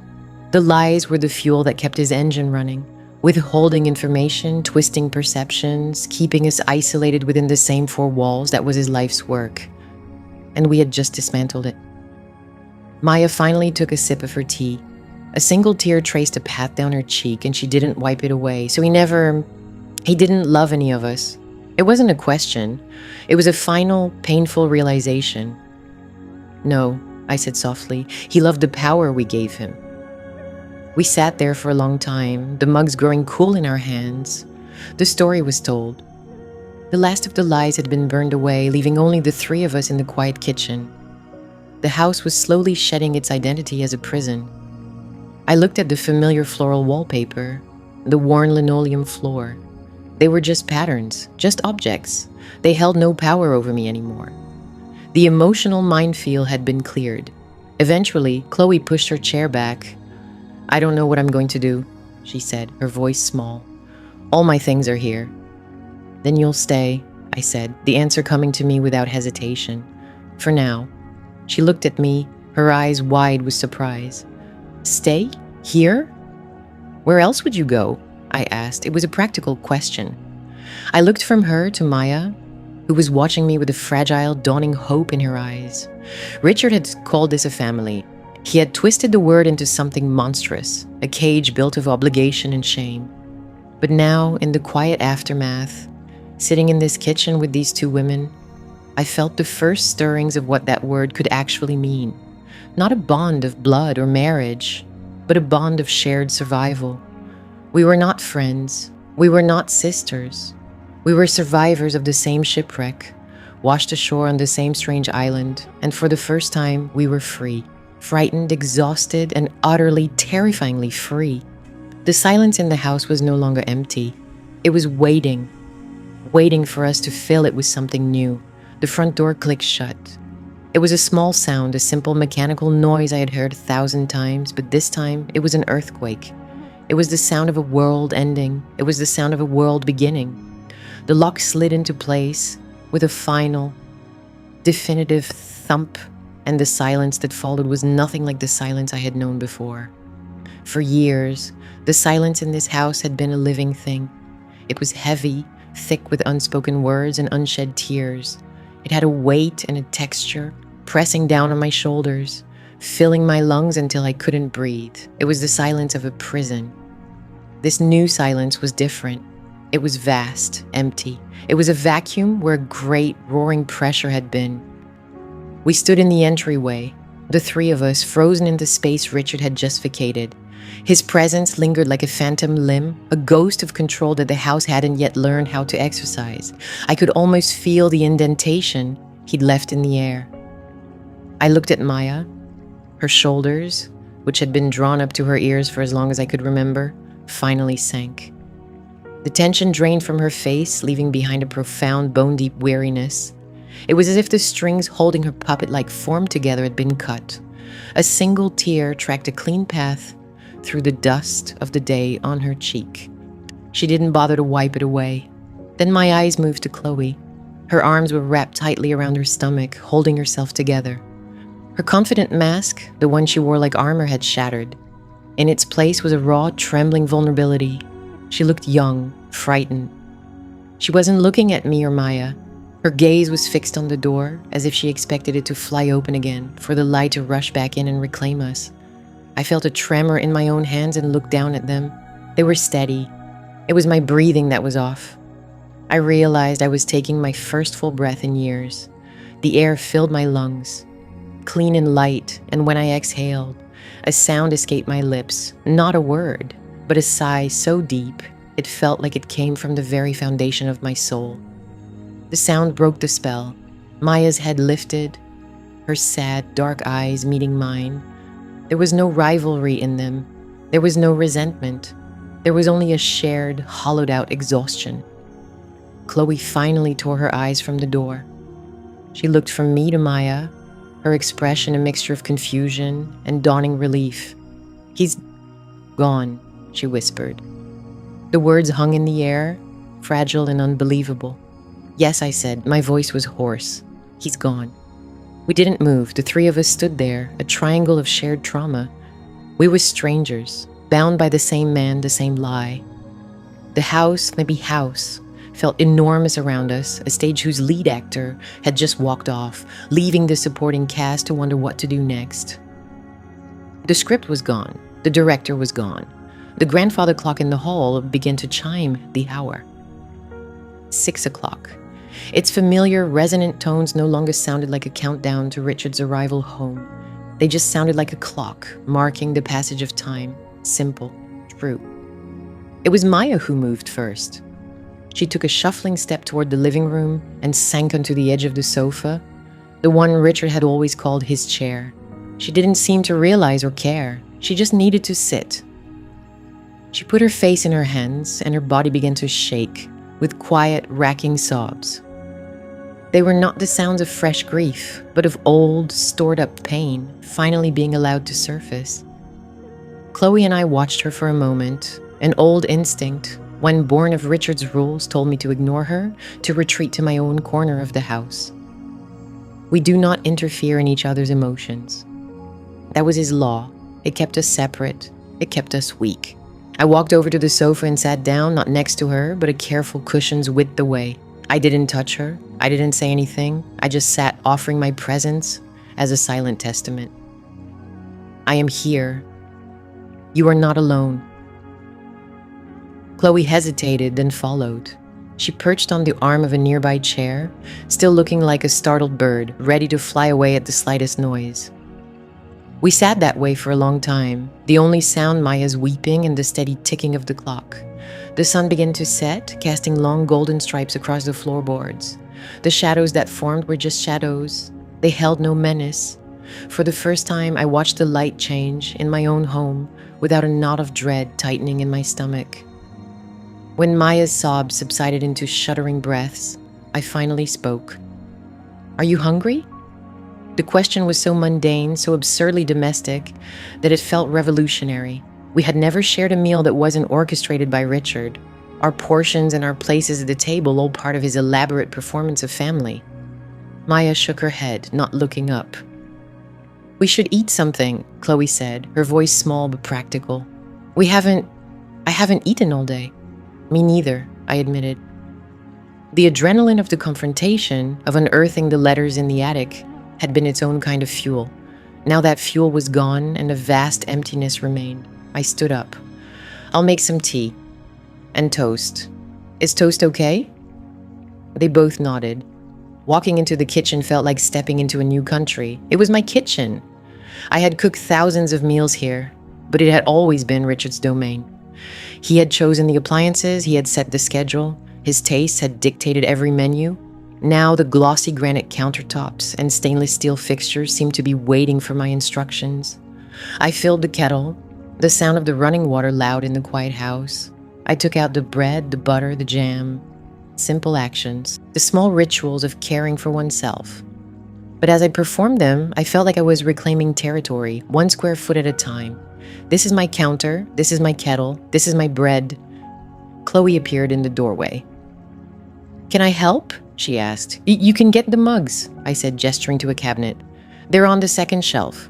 The lies were the fuel that kept his engine running, withholding information, twisting perceptions, keeping us isolated within the same four walls that was his life's work. And we had just dismantled it. Maya finally took a sip of her tea. A single tear traced a path down her cheek, and she didn't wipe it away, so he didn't love any of us. It wasn't a question. It was a final, painful realization. No, I said softly, he loved the power we gave him. We sat there for a long time, the mugs growing cool in our hands. The story was told. The last of the lies had been burned away, leaving only the three of us in the quiet kitchen. The house was slowly shedding its identity as a prison. I looked at the familiar floral wallpaper, the worn linoleum floor. They were just patterns, just objects. They held no power over me anymore. The emotional minefield had been cleared. Eventually, Chloe pushed her chair back. I don't know what I'm going to do, she said, her voice small. All my things are here. Then you'll stay, I said, the answer coming to me without hesitation. For now. She looked at me, her eyes wide with surprise. Stay? Here? Where else would you go? I asked. It was a practical question. I looked from her to Maya, who was watching me with a fragile, dawning hope in her eyes. Richard had called this a family. He had twisted the word into something monstrous, a cage built of obligation and shame. But now, in the quiet aftermath, sitting in this kitchen with these two women, I felt the first stirrings of what that word could actually mean. Not a bond of blood or marriage, but a bond of shared survival. We were not friends. We were not sisters. We were survivors of the same shipwreck, washed ashore on the same strange island, and for the first time, we were free. Frightened, exhausted, and utterly, terrifyingly free. The silence in the house was no longer empty. It was waiting for us to fill it with something new. The front door clicked shut. It was a small sound, a simple mechanical noise I had heard 1,000 times, but this time it was an earthquake. It was the sound of a world ending. It was the sound of a world beginning. The lock slid into place with a final, definitive thump, and the silence that followed was nothing like the silence I had known before. For years, the silence in this house had been a living thing. It was heavy, thick with unspoken words and unshed tears. It had a weight and a texture, pressing down on my shoulders, filling my lungs until I couldn't breathe. It was the silence of a prison. This new silence was different. It was vast, empty. It was a vacuum where great, roaring pressure had been. We stood in the entryway, the three of us frozen in the space Richard had just vacated. His presence lingered like a phantom limb, a ghost of control that the house hadn't yet learned how to exercise. I could almost feel the indentation he'd left in the air. I looked at Maya. Her shoulders, which had been drawn up to her ears for as long as I could remember, finally sank. The tension drained from her face, leaving behind a profound, bone-deep weariness. It was as if the strings holding her puppet-like form together had been cut. A single tear tracked a clean path through the dust of the day on her cheek. She didn't bother to wipe it away. Then my eyes moved to Chloe. Her arms were wrapped tightly around her stomach, holding herself together. Her confident mask, the one she wore like armor, had shattered. In its place was a raw, trembling vulnerability. She looked young, frightened. She wasn't looking at me or Maya. Her gaze was fixed on the door, as if she expected it to fly open again, for the light to rush back in and reclaim us. I felt a tremor in my own hands and looked down at them. They were steady. It was my breathing that was off. I realized I was taking my first full breath in years. The air filled my lungs, clean and light, and when I exhaled, a sound escaped my lips, not a word, but a sigh so deep it felt like it came from the very foundation of my soul. The sound broke the spell. Maya's head lifted, her sad, dark eyes meeting mine. There was no rivalry in them. There was no resentment. There was only a shared, hollowed-out exhaustion. Chloe finally tore her eyes from the door. She looked from me to Maya, her expression a mixture of confusion and dawning relief. "He's gone," she whispered. The words hung in the air, fragile and unbelievable. "Yes," I said. My voice was hoarse. "He's gone." We didn't move. The three of us stood there, a triangle of shared trauma. We were strangers, bound by the same man, the same lie. The house, felt enormous around us, a stage whose lead actor had just walked off, leaving the supporting cast to wonder what to do next. The script was gone. The director was gone. The grandfather clock in the hall began to chime the hour. 6 o'clock. Its familiar, resonant tones no longer sounded like a countdown to Richard's arrival home. They just sounded like a clock, marking the passage of time. Simple, true. It was Maya who moved first. She took a shuffling step toward the living room and sank onto the edge of the sofa, the one Richard had always called his chair. She didn't seem to realize or care. She just needed to sit. She put her face in her hands, and her body began to shake, with quiet, racking sobs. They were not the sounds of fresh grief, but of old, stored-up pain finally being allowed to surface. Chloe and I watched her for a moment. An old instinct, one born of Richard's rules, told me to ignore her, to retreat to my own corner of the house. We do not interfere in each other's emotions. That was his law. It kept us separate. It kept us weak. I walked over to the sofa and sat down, not next to her, but a careful cushion's width away. I didn't touch her. I didn't say anything. I just sat, offering my presence as a silent testament. "I am here. You are not alone." Chloe hesitated, then followed. She perched on the arm of a nearby chair, still looking like a startled bird, ready to fly away at the slightest noise. We sat that way for a long time, the only sound Maya's weeping and the steady ticking of the clock. The sun began to set, casting long golden stripes across the floorboards. The shadows that formed were just shadows. They held no menace. For the first time, I watched the light change in my own home without a knot of dread tightening in my stomach. When Maya's sobs subsided into shuddering breaths, I finally spoke. "Are you hungry?" The question was so mundane, so absurdly domestic, that it felt revolutionary. We had never shared a meal that wasn't orchestrated by Richard. Our portions and our places at the table all part of his elaborate performance of family. Maya shook her head, not looking up. "We should eat something," Chloe said, her voice small but practical. I haven't eaten all day." "Me neither," I admitted. The adrenaline of the confrontation, of unearthing the letters in the attic, had been its own kind of fuel. Now that fuel was gone and a vast emptiness remained. I stood up. "I'll make some tea. And toast. Is toast okay?" They both nodded. Walking into the kitchen felt like stepping into a new country. It was my kitchen. I had cooked thousands of meals here, but it had always been Richard's domain. He had chosen the appliances, he had set the schedule, his tastes had dictated every menu. Now the glossy granite countertops and stainless steel fixtures seemed to be waiting for my instructions. I filled the kettle, the sound of the running water loud in the quiet house. I took out the bread, the butter, the jam. Simple actions, the small rituals of caring for oneself. But as I performed them, I felt like I was reclaiming territory, 1 square foot at a time. This is my counter, this is my kettle, this is my bread. Chloe appeared in the doorway. "Can I help?" she asked. You can get the mugs," I said, gesturing to a cabinet. "They're on the second shelf."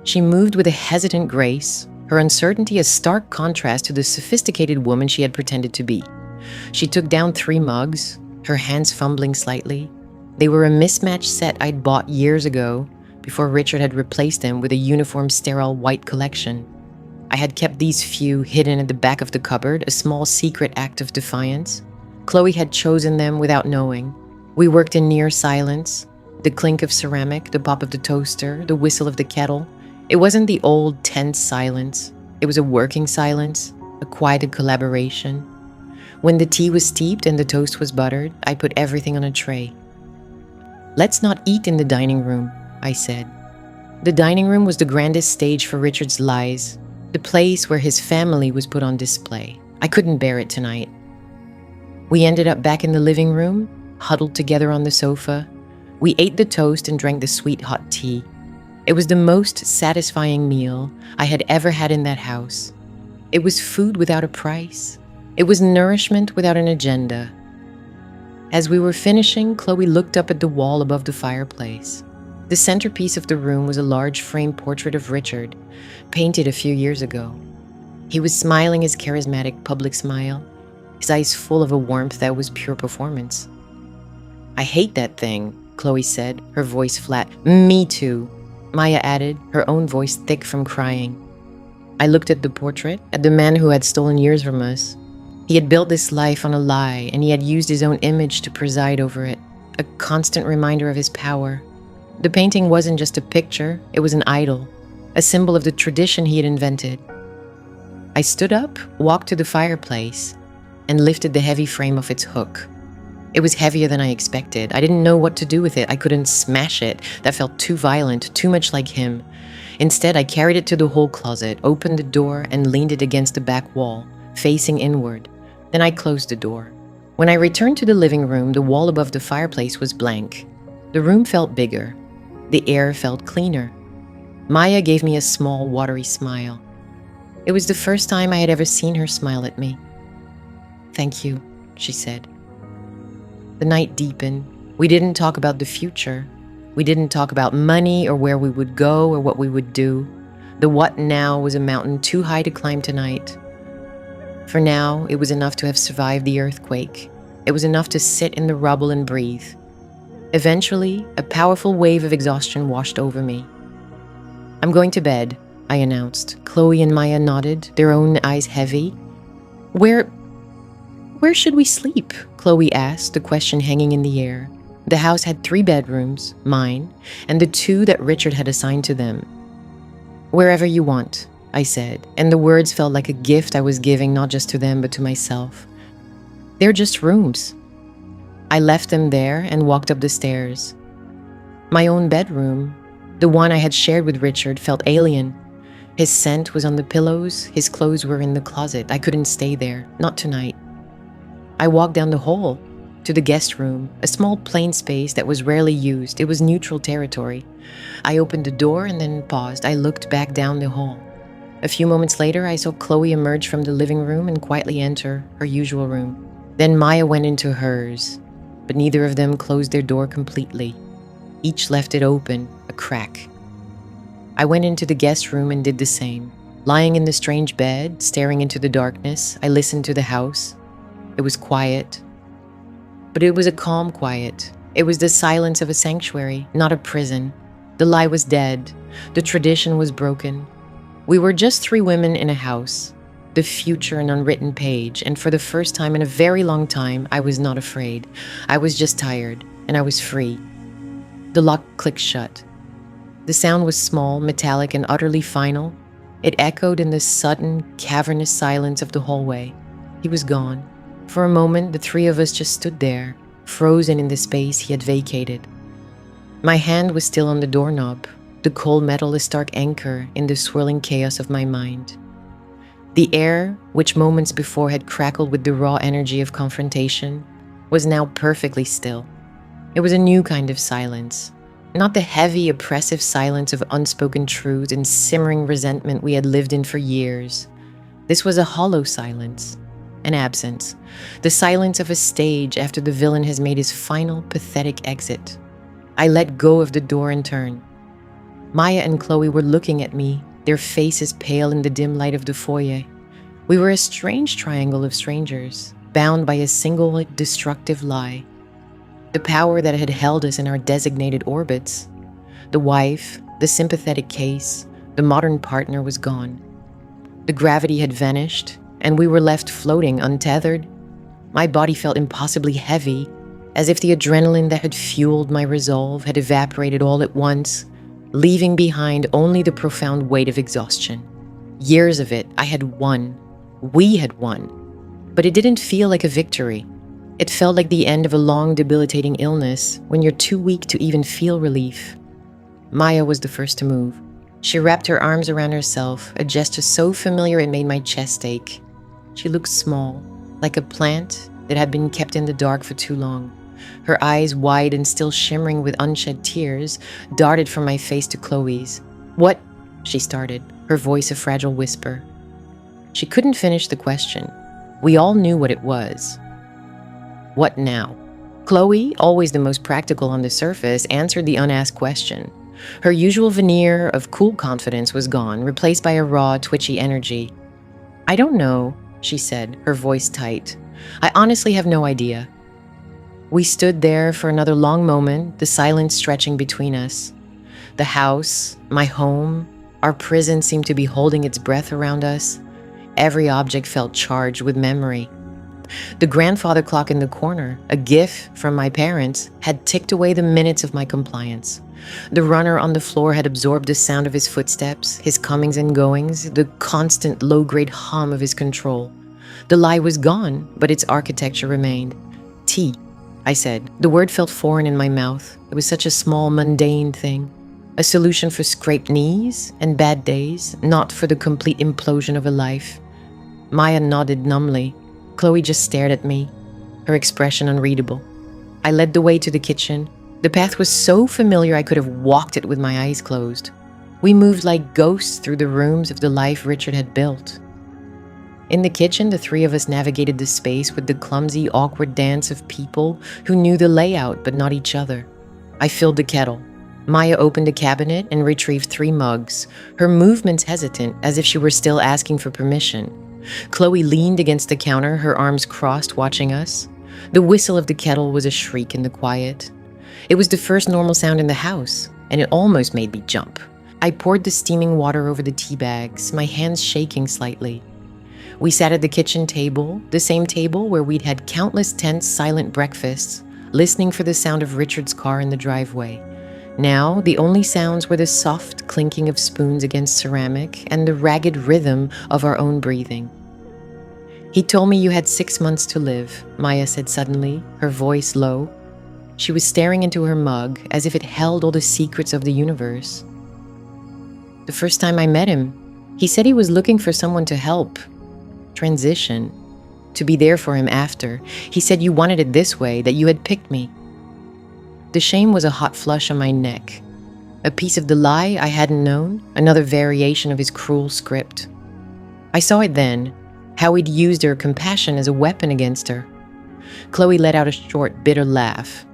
She moved with a hesitant grace, her uncertainty a stark contrast to the sophisticated woman she had pretended to be. She took down 3 mugs, her hands fumbling slightly. They were a mismatched set I'd bought years ago, before Richard had replaced them with a uniform sterile white collection. I had kept these few hidden at the back of the cupboard, a small secret act of defiance. Chloe had chosen them without knowing. We worked in near silence, the clink of ceramic, the pop of the toaster, the whistle of the kettle. It wasn't the old tense silence. It was a working silence, a quieted collaboration. When the tea was steeped and the toast was buttered, I put everything on a tray. "Let's not eat in the dining room," I said. The dining room was the grandest stage for Richard's lies, the place where his family was put on display. I couldn't bear it tonight. We ended up back in the living room, huddled together on the sofa. We ate the toast and drank the sweet hot tea. It was the most satisfying meal I had ever had in that house. It was food without a price. It was nourishment without an agenda. As we were finishing, Chloe looked up at the wall above the fireplace. The centerpiece of the room was a large framed portrait of Richard, painted a few years ago. He was smiling his charismatic public smile, his eyes full of a warmth that was pure performance. "I hate that thing," Chloe said, her voice flat. "Me too," Maya added, her own voice thick from crying. I looked at the portrait, at the man who had stolen years from us. He had built this life on a lie, and he had used his own image to preside over it, a constant reminder of his power. The painting wasn't just a picture, it was an idol, a symbol of the tradition he had invented. I stood up, walked to the fireplace, and lifted the heavy frame off its hook. It was heavier than I expected. I didn't know what to do with it. I couldn't smash it. That felt too violent, too much like him. Instead, I carried it to the hall closet, opened the door, and leaned it against the back wall, facing inward. Then I closed the door. When I returned to the living room, the wall above the fireplace was blank. The room felt bigger. The air felt cleaner. Maya gave me a small, watery smile. It was the first time I had ever seen her smile at me. "Thank you," she said. The night deepened. We didn't talk about the future. We didn't talk about money or where we would go or what we would do. The what now was a mountain too high to climb tonight. For now, it was enough to have survived the earthquake. It was enough to sit in the rubble and breathe. Eventually, a powerful wave of exhaustion washed over me. "I'm going to bed," I announced. Chloe and Maya nodded, their own eyes heavy. Where should we sleep?" Chloe asked, the question hanging in the air. The house had 3 bedrooms, mine, and the 2 that Richard had assigned to them. "Wherever you want," I said, and the words felt like a gift I was giving not just to them but to myself. "They're just rooms." I left them there and walked up the stairs. My own bedroom, the one I had shared with Richard, felt alien. His scent was on the pillows, his clothes were in the closet. I couldn't stay there, not tonight. I walked down the hall to the guest room, a small plain space that was rarely used. It was neutral territory. I opened the door and then paused. I looked back down the hall. A few moments later, I saw Chloe emerge from the living room and quietly enter her usual room. Then Maya went into hers, but neither of them closed their door completely. Each left it open, a crack. I went into the guest room and did the same. Lying in the strange bed, staring into the darkness, I listened to the house. It was quiet, but it was a calm quiet. It was the silence of a sanctuary, not a prison. The lie was dead. The tradition was broken. We were just three women in a house, the future an unwritten page, and for the first time in a very long time, I was not afraid. I was just tired, and I was free. The lock clicked shut. The sound was small, metallic, and utterly final. It echoed in the sudden, cavernous silence of the hallway. He was gone. For a moment, the three of us just stood there, frozen in the space he had vacated. My hand was still on the doorknob, the cold metal a stark anchor in the swirling chaos of my mind. The air, which moments before had crackled with the raw energy of confrontation, was now perfectly still. It was a new kind of silence, not the heavy, oppressive silence of unspoken truth and simmering resentment we had lived in for years. This was a hollow silence, an absence, the silence of a stage after the villain has made his final, pathetic exit. I let go of the door and turned. Maya and Chloe were looking at me, their faces pale in the dim light of the foyer. We were a strange triangle of strangers, bound by a single destructive lie. The power that had held us in our designated orbits, the wife, the sympathetic case, the modern partner was gone. The gravity had vanished, and we were left floating untethered. My body felt impossibly heavy, as if the adrenaline that had fueled my resolve had evaporated all at once, leaving behind only the profound weight of exhaustion. Years of it, I had won. We had won. But it didn't feel like a victory. It felt like the end of a long, debilitating illness when you're too weak to even feel relief. Maya was the first to move. She wrapped her arms around herself, a gesture so familiar it made my chest ache. She looked small, like a plant that had been kept in the dark for too long. Her eyes, wide and still shimmering with unshed tears, darted from my face to Chloe's. "What?" she started, her voice a fragile whisper. She couldn't finish the question. We all knew what it was. What now? Chloe, always the most practical on the surface, answered the unasked question. Her usual veneer of cool confidence was gone, replaced by a raw, twitchy energy. "I don't know," she said, her voice tight. "I honestly have no idea." We stood there for another long moment, the silence stretching between us. The house, my home, our prison seemed to be holding its breath around us. Every object felt charged with memory. The grandfather clock in the corner, a gift from my parents, had ticked away the minutes of my compliance. The runner on the floor had absorbed the sound of his footsteps, his comings and goings, the constant low-grade hum of his control. The lie was gone, but its architecture remained. Tea, I said. The word felt foreign in my mouth. It was such a small, mundane thing. A solution for scraped knees and bad days, not for the complete implosion of a life. Maya nodded numbly. Chloe just stared at me, her expression unreadable. I led the way to the kitchen. The path was so familiar I could have walked it with my eyes closed. We moved like ghosts through the rooms of the life Richard had built. In the kitchen, the three of us navigated the space with the clumsy, awkward dance of people who knew the layout but not each other. I filled the kettle. Maya opened a cabinet and retrieved 3 mugs, her movements hesitant, as if she were still asking for permission. Chloe leaned against the counter, her arms crossed, watching us. The whistle of the kettle was a shriek in the quiet. It was the first normal sound in the house, and it almost made me jump. I poured the steaming water over the tea bags, my hands shaking slightly. We sat at the kitchen table, the same table where we'd had countless tense, silent breakfasts, listening for the sound of Richard's car in the driveway. Now, the only sounds were the soft clinking of spoons against ceramic and the ragged rhythm of our own breathing. "He told me you had 6 months to live," Maya said suddenly, her voice low. She was staring into her mug as if it held all the secrets of the universe. "The first time I met him, he said he was looking for someone to help. Transition. To be there for him after. He said you wanted it this way, that you had picked me." The shame was a hot flush on my neck. A piece of the lie I hadn't known, another variation of his cruel script. I saw it then, how he'd used her compassion as a weapon against her. Chloe let out a short, bitter laugh.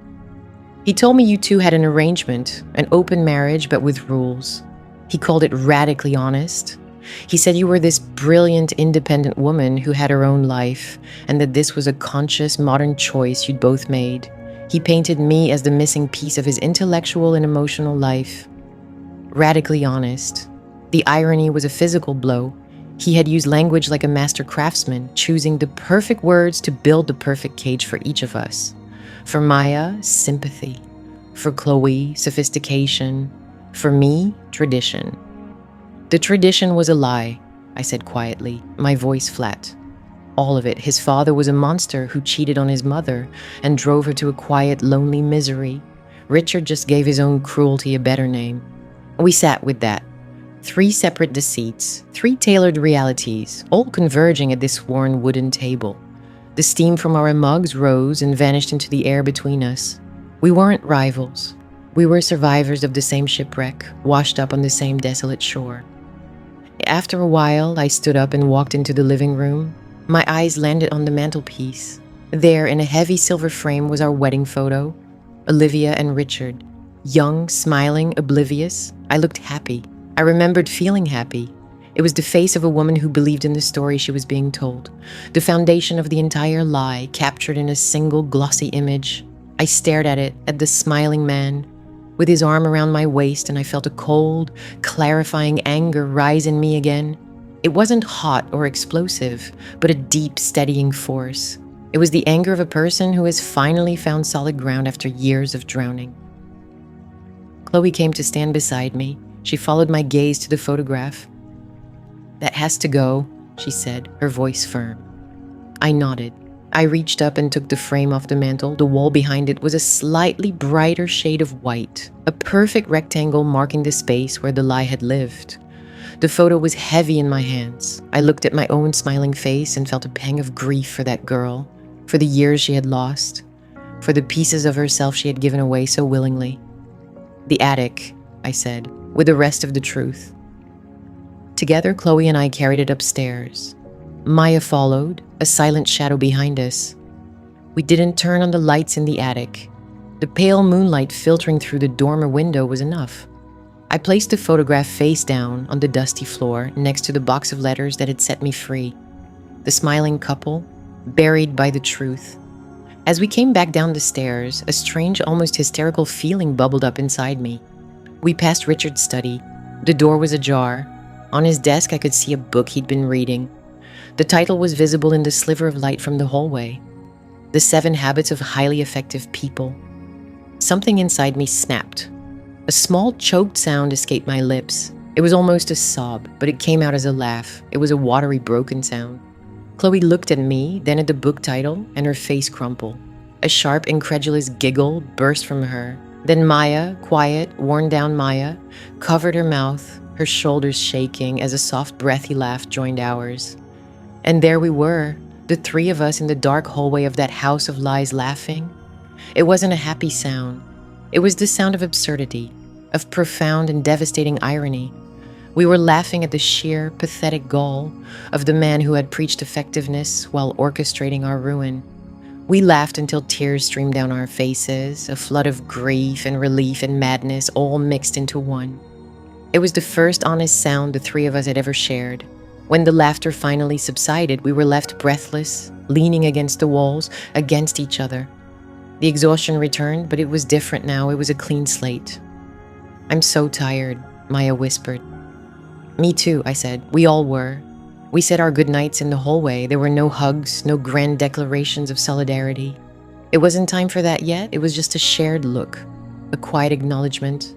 "He told me you two had an arrangement, an open marriage but with rules. He called it radically honest. He said you were this brilliant, independent woman who had her own life, and that this was a conscious, modern choice you'd both made. He painted me as the missing piece of his intellectual and emotional life. radically honest. The irony was a physical blow. He had used language like a master craftsman, choosing the perfect words to build the perfect cage for each of us. For Maya, sympathy. For Chloe, sophistication. For me, tradition. The tradition was a lie, I said quietly, my voice flat. All of it. His father was a monster who cheated on his mother and drove her to a quiet, lonely misery. Richard just gave his own cruelty a better name. We sat with that. 3 separate deceits, 3 tailored realities, all converging at this worn wooden table. The steam from our mugs rose and vanished into the air between us. We weren't rivals. We were survivors of the same shipwreck, washed up on the same desolate shore. After a while, I stood up and walked into the living room. My eyes landed on the mantelpiece. There, in a heavy silver frame, was our wedding photo. Olivia and Richard. Young, smiling, oblivious. I looked happy. I remembered feeling happy. It was the face of a woman who believed in the story she was being told. The foundation of the entire lie, captured in a single glossy image. I stared at it, at the smiling man, with his arm around my waist, and I felt a cold, clarifying anger rise in me again. It wasn't hot or explosive, but a deep, steadying force. It was the anger of a person who has finally found solid ground after years of drowning. Chloe came to stand beside me. She followed my gaze to the photograph. "That has to go," she said, her voice firm. I nodded. I reached up and took the frame off the mantel. The wall behind it was a slightly brighter shade of white, a perfect rectangle marking the space where the lie had lived. The photo was heavy in my hands. I looked at my own smiling face and felt a pang of grief for that girl, for the years she had lost, for the pieces of herself she had given away so willingly. "The attic," I said, with the rest of the truth. Together, Chloe and I carried it upstairs. Maya followed, a silent shadow behind us. We didn't turn on the lights in the attic. The pale moonlight filtering through the dormer window was enough. I placed the photograph face down on the dusty floor next to the box of letters that had set me free. The smiling couple, buried by the truth. As we came back down the stairs, a strange, almost hysterical feeling bubbled up inside me. We passed Richard's study. The door was ajar. On his desk, I could see a book he'd been reading. The title was visible in the sliver of light from the hallway. The 7 Habits of Highly Effective People. Something inside me snapped. A small choked sound escaped my lips. It was almost a sob, but it came out as a laugh. It was a watery, broken sound. Chloe looked at me, then at the book title, and her face crumpled. A sharp, incredulous giggle burst from her. Then Maya, quiet, worn-down Maya, covered her mouth, her shoulders shaking as a soft, breathy laugh joined ours. And there we were, the 3 of us in the dark hallway of that house of lies laughing. It wasn't a happy sound. It was the sound of absurdity, of profound and devastating irony. We were laughing at the sheer, pathetic gall of the man who had preached effectiveness while orchestrating our ruin. We laughed until tears streamed down our faces, a flood of grief and relief and madness all mixed into one. It was the first honest sound the 3 of us had ever shared. When the laughter finally subsided, we were left breathless, leaning against the walls, against each other. The exhaustion returned, but it was different now. It was a clean slate. "I'm so tired," Maya whispered. "Me too," I said. We all were. We said our goodnights in the hallway. There were no hugs, no grand declarations of solidarity. It wasn't time for that yet. It was just a shared look, a quiet acknowledgement.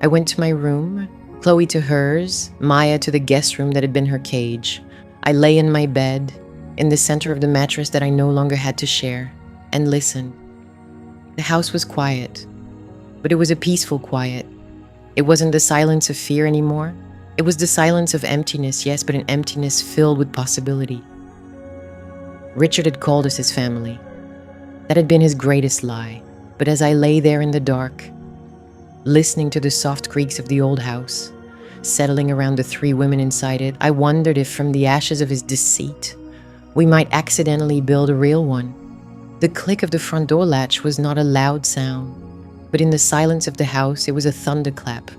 I went to my room, Chloe to hers, Maya to the guest room that had been her cage. I lay in my bed, in the center of the mattress that I no longer had to share, and listened. The house was quiet, but it was a peaceful quiet. It wasn't the silence of fear anymore. It was the silence of emptiness, yes, but an emptiness filled with possibility. Richard had called us his family. That had been his greatest lie. But as I lay there in the dark, listening to the soft creaks of the old house, settling around the 3 women inside it, I wondered if from the ashes of his deceit, we might accidentally build a real one. The click of the front door latch was not a loud sound, but in the silence of the house, it was a thunderclap.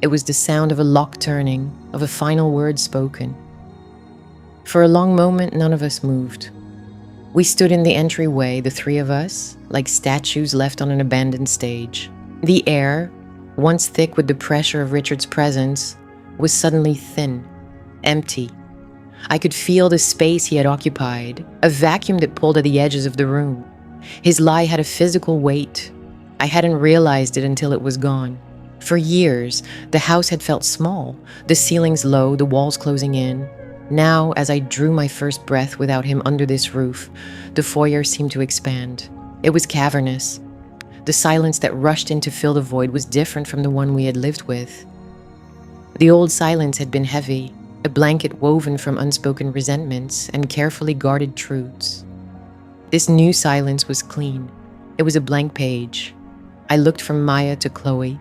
It was the sound of a lock turning, of a final word spoken. For a long moment, none of us moved. We stood in the entryway, the 3 of us, like statues left on an abandoned stage. The air, once thick with the pressure of Richard's presence, was suddenly thin, empty. I could feel the space he had occupied, a vacuum that pulled at the edges of the room. His lie had a physical weight. I hadn't realized it until it was gone. For years, the house had felt small, the ceilings low, the walls closing in. Now, as I drew my first breath without him under this roof, the foyer seemed to expand. It was cavernous. The silence that rushed in to fill the void was different from the one we had lived with. The old silence had been heavy, a blanket woven from unspoken resentments and carefully guarded truths. This new silence was clean. It was a blank page. I looked from Maya to Chloe.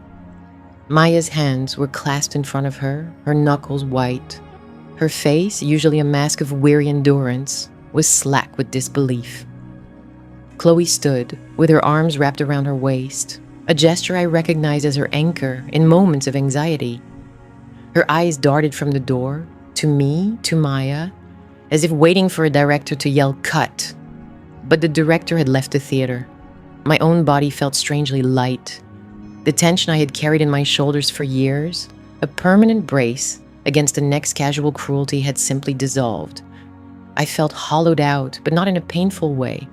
Maya's hands were clasped in front of her, her knuckles white. Her face, usually a mask of weary endurance, was slack with disbelief. Chloe stood, with her arms wrapped around her waist, a gesture I recognized as her anchor in moments of anxiety. Her eyes darted from the door, to me, to Maya, as if waiting for a director to yell, "Cut!" But the director had left the theater. My own body felt strangely light. The tension I had carried in my shoulders for years, a permanent brace against the next casual cruelty, had simply dissolved. I felt hollowed out, but not in a painful way.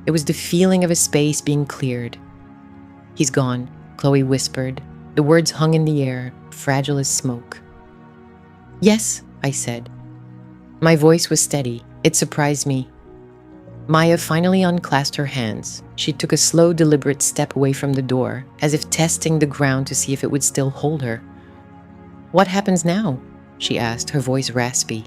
It was the feeling of a space being cleared. "He's gone," Chloe whispered. The words hung in the air, fragile as smoke. "Yes," I said. My voice was steady. It surprised me. Maya finally unclasped her hands. She took a slow, deliberate step away from the door, as if testing the ground to see if it would still hold her. "What happens now?" she asked, her voice raspy.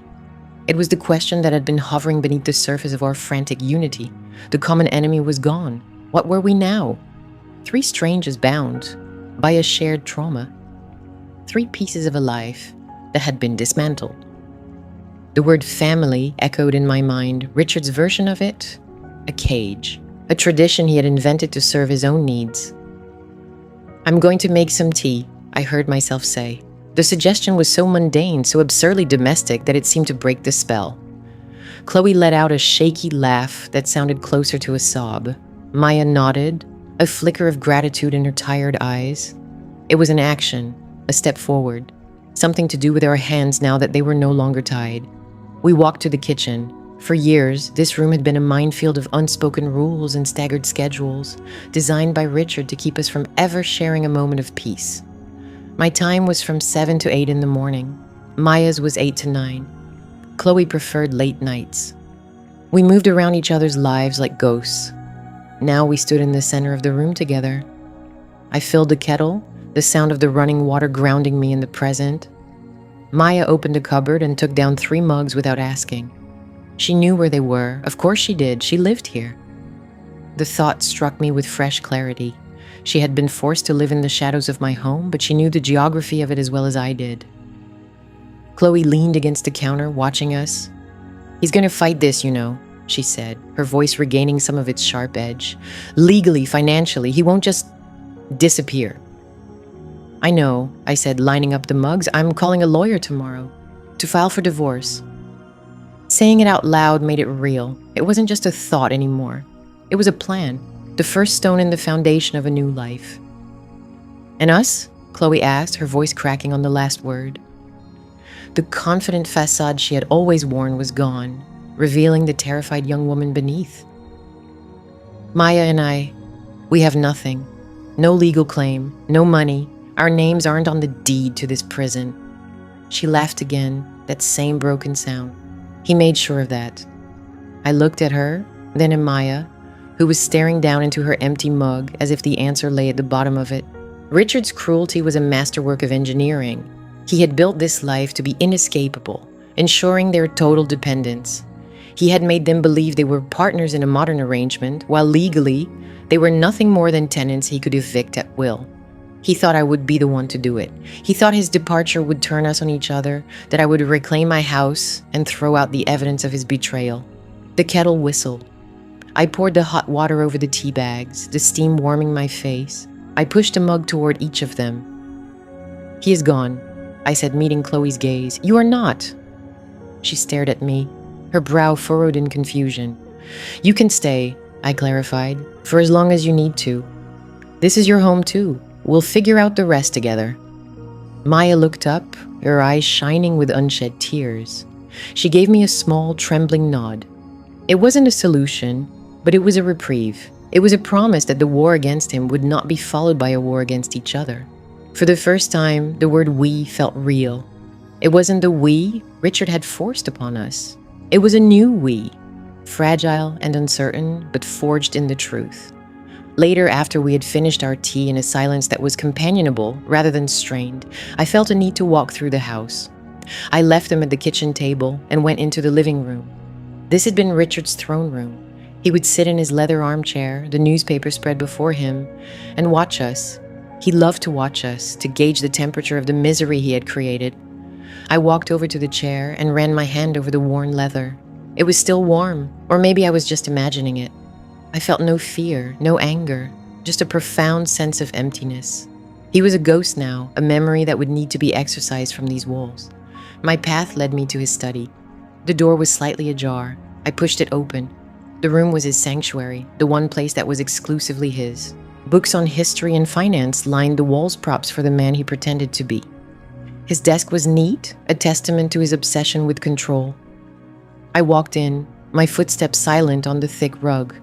It was the question that had been hovering beneath the surface of our frantic unity. The common enemy was gone. What were we now? Three strangers bound by a shared trauma. Three pieces of a life that had been dismantled. The word family echoed in my mind, Richard's version of it, a cage, a tradition he had invented to serve his own needs. "I'm going to make some tea," I heard myself say. The suggestion was so mundane, so absurdly domestic that it seemed to break the spell. Chloe let out a shaky laugh that sounded closer to a sob. Maya nodded, a flicker of gratitude in her tired eyes. It was an action, a step forward, something to do with our hands now that they were no longer tied. We walked to the kitchen. For years, this room had been a minefield of unspoken rules and staggered schedules, designed by Richard to keep us from ever sharing a moment of peace. My time was from 7 to 8 in the morning. Maya's was 8 to 9. Chloe preferred late nights. We moved around each other's lives like ghosts. Now we stood in the center of the room together. I filled the kettle, the sound of the running water grounding me in the present. Maya opened a cupboard and took down 3 mugs without asking. She knew where they were. Of course she did. She lived here. The thought struck me with fresh clarity. She had been forced to live in the shadows of my home, but she knew the geography of it as well as I did. Chloe leaned against the counter, watching us. "He's going to fight this, you know," she said, her voice regaining some of its sharp edge. "Legally, financially, he won't just disappear." "I know," I said, lining up the mugs. "I'm calling a lawyer tomorrow to file for divorce." Saying it out loud made it real. It wasn't just a thought anymore. It was a plan, the first stone in the foundation of a new life. "And us?" Chloe asked, her voice cracking on the last word. The confident facade she had always worn was gone, revealing the terrified young woman beneath. "Maya and I, we have nothing. No legal claim, no money. Our names aren't on the deed to this prison." She laughed again, that same broken sound. He made sure of that. I looked at her, then at Maya, who was staring down into her empty mug as if the answer lay at the bottom of it. Richard's cruelty was a masterwork of engineering. He had built this life to be inescapable, ensuring their total dependence. He had made them believe they were partners in a modern arrangement, while legally, they were nothing more than tenants he could evict at will. He thought I would be the one to do it. He thought his departure would turn us on each other, that I would reclaim my house and throw out the evidence of his betrayal. The kettle whistled. I poured the hot water over the tea bags, the steam warming my face. I pushed a mug toward each of them. "He is gone," I said, meeting Chloe's gaze. "You are not." She stared at me, her brow furrowed in confusion. "You can stay," I clarified, "for as long as you need to. This is your home too. We'll figure out the rest together." Maya looked up, her eyes shining with unshed tears. She gave me a small, trembling nod. It wasn't a solution, but it was a reprieve. It was a promise that the war against him would not be followed by a war against each other. For the first time, the word "we" felt real. It wasn't the "we" Richard had forced upon us. It was a new "we," fragile and uncertain, but forged in the truth. Later, after we had finished our tea in a silence that was companionable rather than strained, I felt a need to walk through the house. I left them at the kitchen table and went into the living room. This had been Richard's throne room. He would sit in his leather armchair, the newspaper spread before him, and watch us. He loved to watch us, to gauge the temperature of the misery he had created. I walked over to the chair and ran my hand over the worn leather. It was still warm, or maybe I was just imagining it. I felt no fear, no anger, just a profound sense of emptiness. He was a ghost now, a memory that would need to be exorcised from these walls. My path led me to his study. The door was slightly ajar. I pushed it open. The room was his sanctuary, the one place that was exclusively his. Books on history and finance lined the walls props for the man he pretended to be. His desk was neat, a testament to his obsession with control. I walked in, my footsteps silent on the thick rug.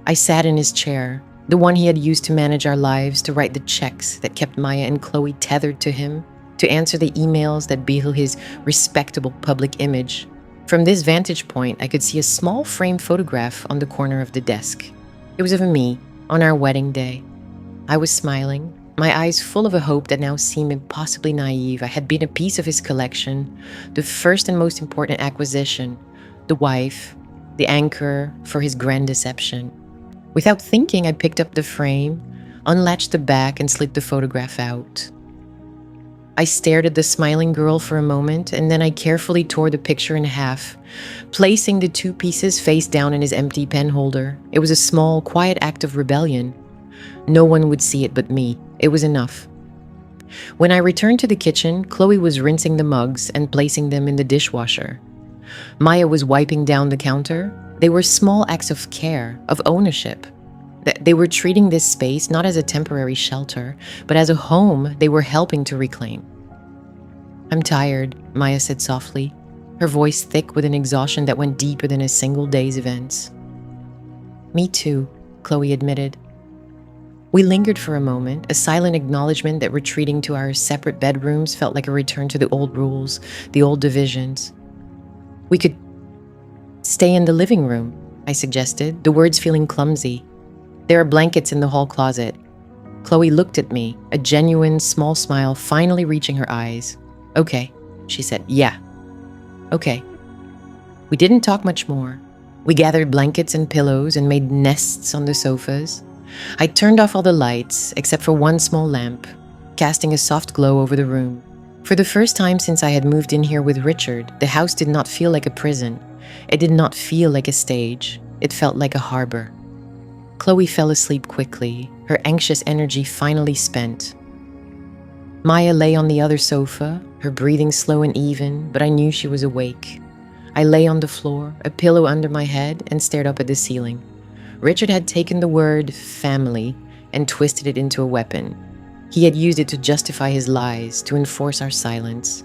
I sat in his chair, the one he had used to manage our lives, to write the checks that kept Maya and Chloe tethered to him, to answer the emails that bewail his respectable public image. From this vantage point, I could see a small framed photograph on the corner of the desk. It was of me, on our wedding day. I was smiling, my eyes full of a hope that now seemed impossibly naive. I had been a piece of his collection, the first and most important acquisition, the wife, the anchor for his grand deception. Without thinking, I picked up the frame, unlatched the back, and slid the photograph out. I stared at the smiling girl for a moment, and then I carefully tore the picture in half, placing the two pieces face down in his empty pen holder. It was a small, quiet act of rebellion. No one would see it but me. It was enough. When I returned to the kitchen, Chloe was rinsing the mugs and placing them in the dishwasher. Maya was wiping down the counter. They were small acts of care, of ownership. They were treating this space not as a temporary shelter, but as a home they were helping to reclaim. "I'm tired," Maya said softly, her voice thick with an exhaustion that went deeper than a single day's events. "Me too," Chloe admitted. We lingered for a moment, a silent acknowledgement that retreating to our separate bedrooms felt like a return to the old rules, the old divisions. "We could stay in the living room," I suggested, the words feeling clumsy. "There are blankets in the hall closet." Chloe looked at me, a genuine, small smile finally reaching her eyes. "Okay," she said. "Yeah. Okay." We didn't talk much more. We gathered blankets and pillows and made nests on the sofas. I turned off all the lights, except for one small lamp, casting a soft glow over the room. For the first time since I had moved in here with Richard, the house did not feel like a prison. It did not feel like a stage. It felt like a harbor. Chloe fell asleep quickly, her anxious energy finally spent. Maya lay on the other sofa, her breathing slow and even, but I knew she was awake. I lay on the floor, a pillow under my head, and stared up at the ceiling. Richard had taken the word family and twisted it into a weapon. He had used it to justify his lies, to enforce our silence.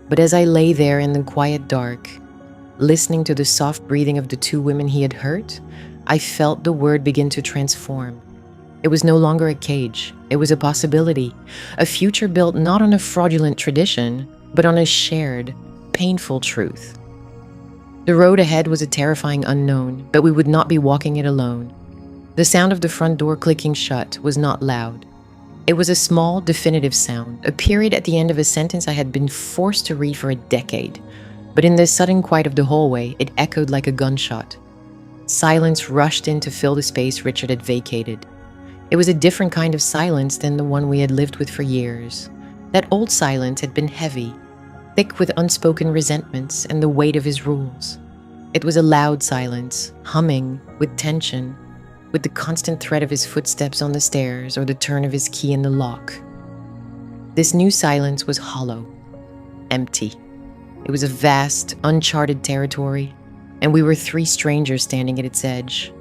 But as I lay there in the quiet dark, listening to the soft breathing of the two women he had hurt, I felt the word begin to transform. It was no longer a cage. It was a possibility, a future built not on a fraudulent tradition, but on a shared, painful truth. The road ahead was a terrifying unknown, but we would not be walking it alone. The sound of the front door clicking shut was not loud. It was a small, definitive sound, a period at the end of a sentence I had been forced to read for a decade. But in the sudden quiet of the hallway, it echoed like a gunshot. Silence rushed in to fill the space Richard had vacated. It was a different kind of silence than the one we had lived with for years. That old silence had been heavy, thick with unspoken resentments and the weight of his rules. It was a loud silence, humming, with tension, with the constant threat of his footsteps on the stairs or the turn of his key in the lock. This new silence was hollow, empty. It was a vast, uncharted territory, and we were three strangers standing at its edge.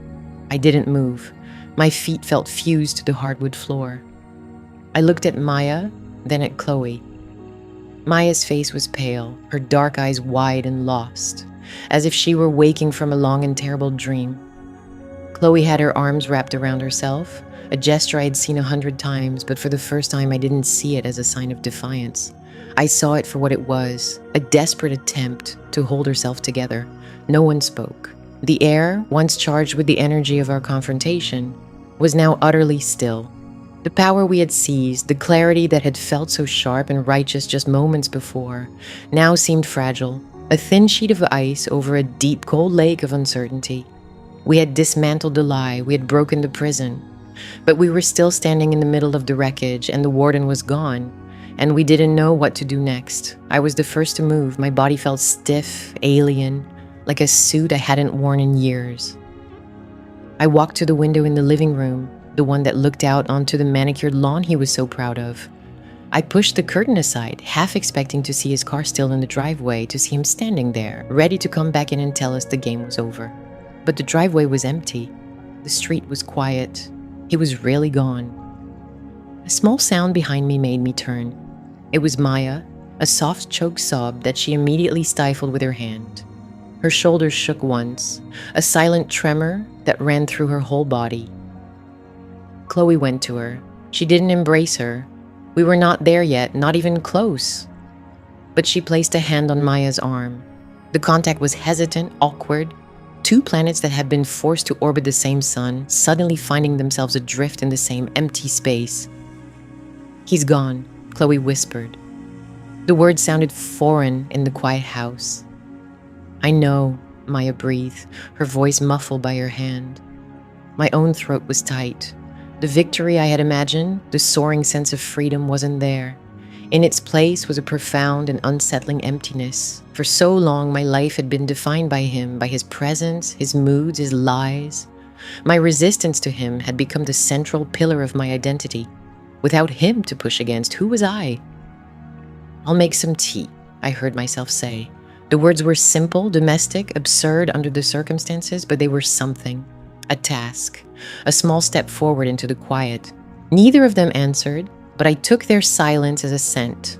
I didn't move. My feet felt fused to the hardwood floor. I looked at Maya, then at Chloe. Maya's face was pale, her dark eyes wide and lost, as if she were waking from a long and terrible dream. Chloe had her arms wrapped around herself, a gesture I had seen 100 times, but for the first time I didn't see it as a sign of defiance. I saw it for what it was, a desperate attempt to hold herself together. No one spoke. The air, once charged with the energy of our confrontation, was now utterly still. The power we had seized, the clarity that had felt so sharp and righteous just moments before, now seemed fragile, a thin sheet of ice over a deep, cold lake of uncertainty. We had dismantled the lie, we had broken the prison, but we were still standing in the middle of the wreckage, and the warden was gone, and we didn't know what to do next. I was the first to move. My body felt stiff, alien, like a suit I hadn't worn in years. I walked to the window in the living room, the one that looked out onto the manicured lawn he was so proud of. I pushed the curtain aside, half expecting to see his car still in the driveway, to see him standing there, ready to come back in and tell us the game was over. But the driveway was empty. The street was quiet. He was really gone. A small sound behind me made me turn. It was Maya, a soft choked sob that she immediately stifled with her hand. Her shoulders shook once, a silent tremor that ran through her whole body. Chloe went to her. She didn't embrace her. We were not there yet, not even close. But she placed a hand on Maya's arm. The contact was hesitant, awkward. Two planets that had been forced to orbit the same sun, suddenly finding themselves adrift in the same empty space. "He's gone," Chloe whispered. The words sounded foreign in the quiet house. "I know," Maya breathed, her voice muffled by her hand. My own throat was tight. The victory I had imagined, the soaring sense of freedom, wasn't there. In its place was a profound and unsettling emptiness. For so long, my life had been defined by him, by his presence, his moods, his lies. My resistance to him had become the central pillar of my identity. Without him to push against, who was I? "I'll make some tea," I heard myself say. The words were simple, domestic, absurd under the circumstances, but they were something. A task, a small step forward into the quiet. Neither of them answered, but I took their silence as assent.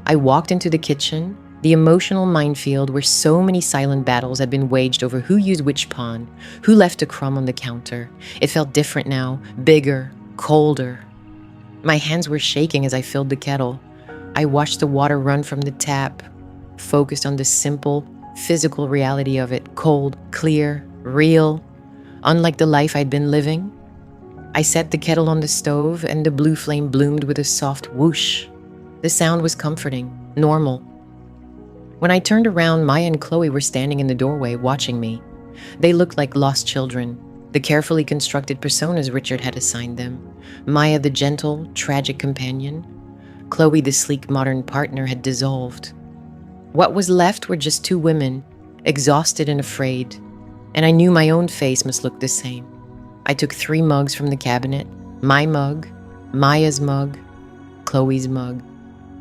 I walked into the kitchen, the emotional minefield where so many silent battles had been waged over who used which pawn, who left a crumb on the counter. It felt different now, bigger, colder. My hands were shaking as I filled the kettle. I watched the water run from the tap, focused on the simple, physical reality of it, cold, clear, real, unlike the life I'd been living. I set the kettle on the stove, and the blue flame bloomed with a soft whoosh. The sound was comforting, normal. When I turned around, Maya and Chloe were standing in the doorway, watching me. They looked like lost children, the carefully constructed personas Richard had assigned them. Maya, the gentle, tragic companion. Chloe, the sleek, modern partner, had dissolved. What was left were just two women, exhausted and afraid. And I knew my own face must look the same. I took 3 mugs from the cabinet, my mug, Maya's mug, Chloe's mug.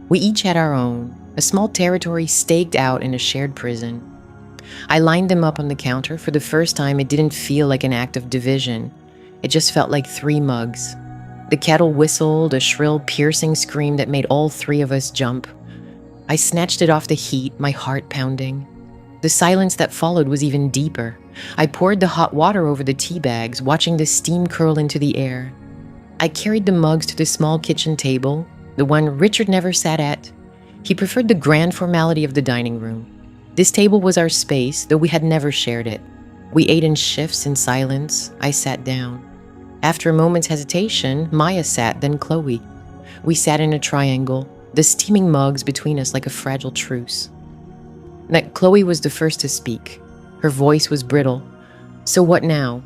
We each had our own, a small territory staked out in a shared prison. I lined them up on the counter. For the first time, it didn't feel like an act of division. It just felt like 3 mugs. The kettle whistled, a shrill, piercing scream that made all 3 of us jump. I snatched it off the heat, my heart pounding. The silence that followed was even deeper. I poured the hot water over the tea bags, watching the steam curl into the air. I carried the mugs to the small kitchen table, the one Richard never sat at. He preferred the grand formality of the dining room. This table was our space, though we had never shared it. We ate in shifts in silence. I sat down. After a moment's hesitation, Maya sat, then Chloe. We sat in a triangle, the steaming mugs between us like a fragile truce. That Chloe was the first to speak. Her voice was brittle. "So what now?"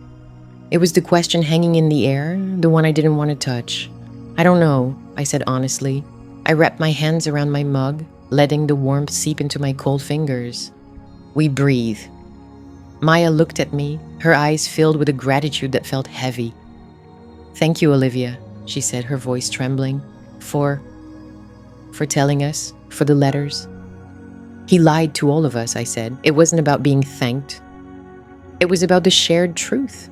It was the question hanging in the air, the one I didn't want to touch. "I don't know," I said honestly. I wrapped my hands around my mug, letting the warmth seep into my cold fingers. We breathe. Maya looked at me, her eyes filled with a gratitude that felt heavy. "Thank you, Olivia," she said, her voice trembling, for telling us, for the letters." "He lied to all of us," I said. "It wasn't about being thanked. It was about the shared truth.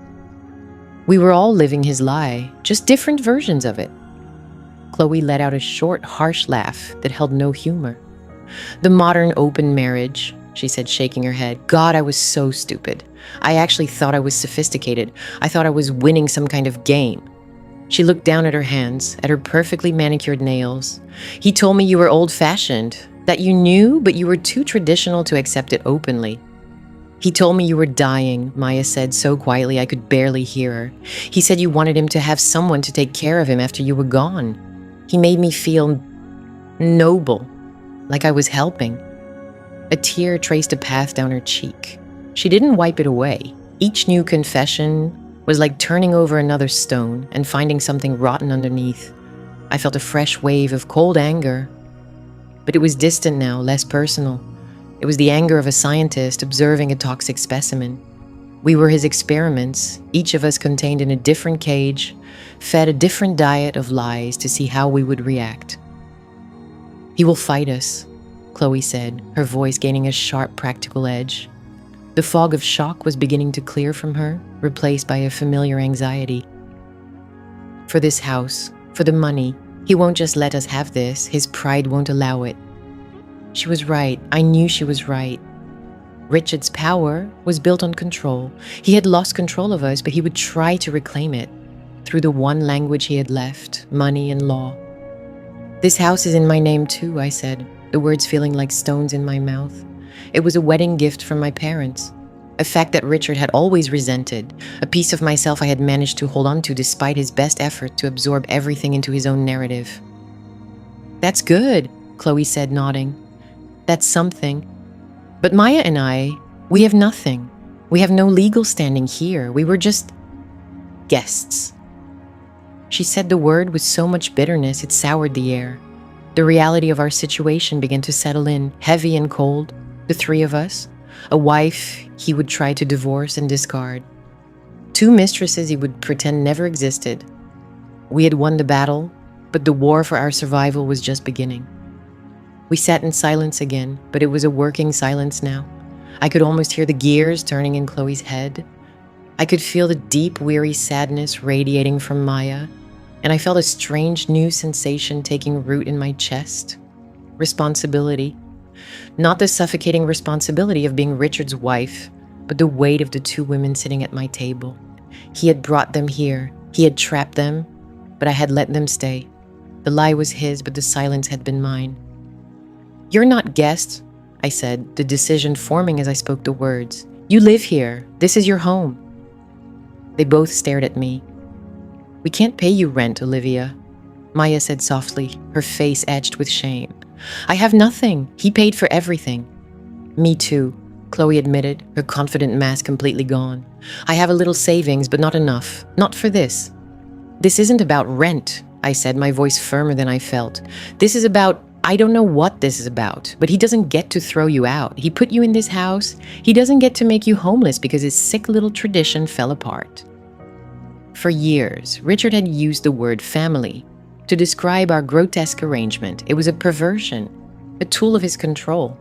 We were all living his lie, just different versions of it." Chloe let out a short, harsh laugh that held no humor. "The modern open marriage," she said, shaking her head. "God, I was so stupid. I actually thought I was sophisticated. I thought I was winning some kind of game." She looked down at her hands, at her perfectly manicured nails. "He told me you were old-fashioned, that you knew, but you were too traditional to accept it openly." "He told me you were dying," Maya said so quietly I could barely hear her. "He said you wanted him to have someone to take care of him after you were gone. He made me feel noble, like I was helping." A tear traced a path down her cheek. She didn't wipe it away. Each new confession was like turning over another stone and finding something rotten underneath. I felt a fresh wave of cold anger. But it was distant now, less personal. It was the anger of a scientist observing a toxic specimen. We were his experiments, each of us contained in a different cage, fed a different diet of lies to see how we would react. "He will fight us," Chloe said, her voice gaining a sharp, practical edge. The fog of shock was beginning to clear from her, replaced by a familiar anxiety. "For this house, for the money, he won't just let us have this. His pride won't allow it." She was right. I knew she was right. Richard's power was built on control. He had lost control of us, but he would try to reclaim it through the one language he had left, money and law. "This house is in my name too," I said, the words feeling like stones in my mouth. It was a wedding gift from my parents, a fact that Richard had always resented, a piece of myself I had managed to hold on to despite his best effort to absorb everything into his own narrative. "That's good," Chloe said, nodding. "That's something. But Maya and I, we have nothing. We have no legal standing here. We were just guests." She said the word with so much bitterness it soured the air. The reality of our situation began to settle in, heavy and cold, the three of us. A wife he would try to divorce and discard. Two mistresses he would pretend never existed. We had won the battle, but the war for our survival was just beginning. We sat in silence again, but it was a working silence now. I could almost hear the gears turning in Chloe's head. I could feel the deep, weary sadness radiating from Maya, and I felt a strange new sensation taking root in my chest. Responsibility. Not the suffocating responsibility of being Richard's wife, but the weight of the two women sitting at my table. He had brought them here. He had trapped them, but I had let them stay. The lie was his, but the silence had been mine. "You're not guests," I said, the decision forming as I spoke the words. "You live here. This is your home." They both stared at me. "We can't pay you rent, Olivia," Maya said softly, her face etched with shame. "I have nothing. He paid for everything." "Me too," Chloe admitted, her confident mask completely gone. "I have a little savings, but not enough. Not for this." "This isn't about rent," I said, my voice firmer than I felt. "This is about, I don't know what this is about, but he doesn't get to throw you out. He put you in this house. He doesn't get to make you homeless because his sick little tradition fell apart." For years, Richard had used the word family to describe our grotesque arrangement. It was a perversion, a tool of his control.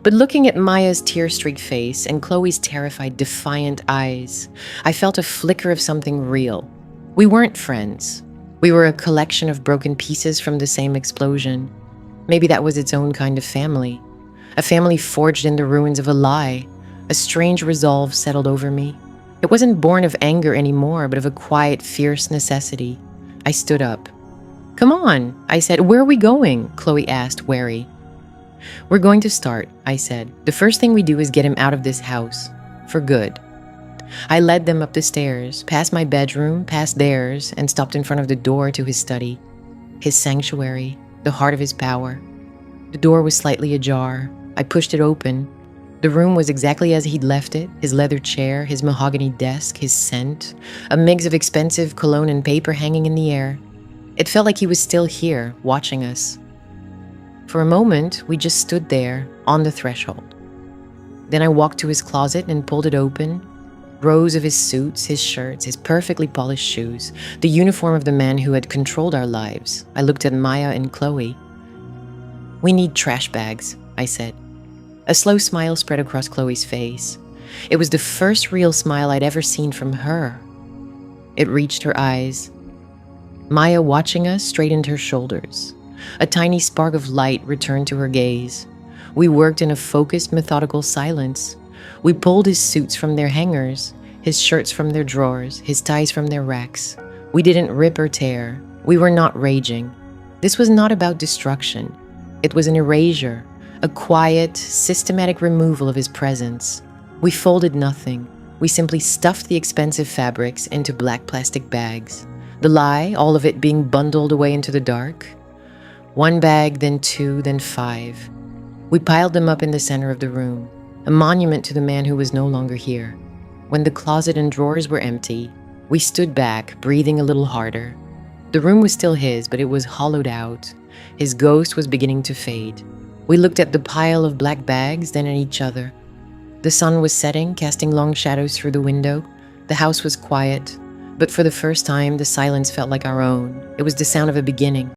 But looking at Maya's tear-streaked face and Chloe's terrified, defiant eyes, I felt a flicker of something real. We weren't friends. We were a collection of broken pieces from the same explosion. Maybe that was its own kind of family. A family forged in the ruins of a lie. A strange resolve settled over me. It wasn't born of anger anymore, but of a quiet, fierce necessity. I stood up. "Come on," I said. "Where are we going?" Chloe asked, wary. "We're going to start," I said. "The first thing we do is get him out of this house. For good." I led them up the stairs, past my bedroom, past theirs, and stopped in front of the door to his study. His sanctuary, the heart of his power. The door was slightly ajar. I pushed it open. The room was exactly as he'd left it, his leather chair, his mahogany desk, his scent, a mix of expensive cologne and paper hanging in the air. It felt like he was still here, watching us. For a moment, we just stood there, on the threshold. Then I walked to his closet and pulled it open. Rows of his suits, his shirts, his perfectly polished shoes, the uniform of the man who had controlled our lives. I looked at Maya and Chloe. "We need trash bags," I said. A slow smile spread across Chloe's face. It was the first real smile I'd ever seen from her. It reached her eyes. Maya, watching us, straightened her shoulders. A tiny spark of light returned to her gaze. We worked in a focused, methodical silence. We pulled his suits from their hangers, his shirts from their drawers, his ties from their racks. We didn't rip or tear. We were not raging. This was not about destruction. It was an erasure, a quiet, systematic removal of his presence. We folded nothing. We simply stuffed the expensive fabrics into black plastic bags. The lie, all of it being bundled away into the dark. One bag, then two, then five. We piled them up in the center of the room, a monument to the man who was no longer here. When the closet and drawers were empty, we stood back, breathing a little harder. The room was still his, but it was hollowed out. His ghost was beginning to fade. We looked at the pile of black bags, then at each other. The sun was setting, casting long shadows through the window. The house was quiet, but for the first time, the silence felt like our own. It was the sound of a beginning.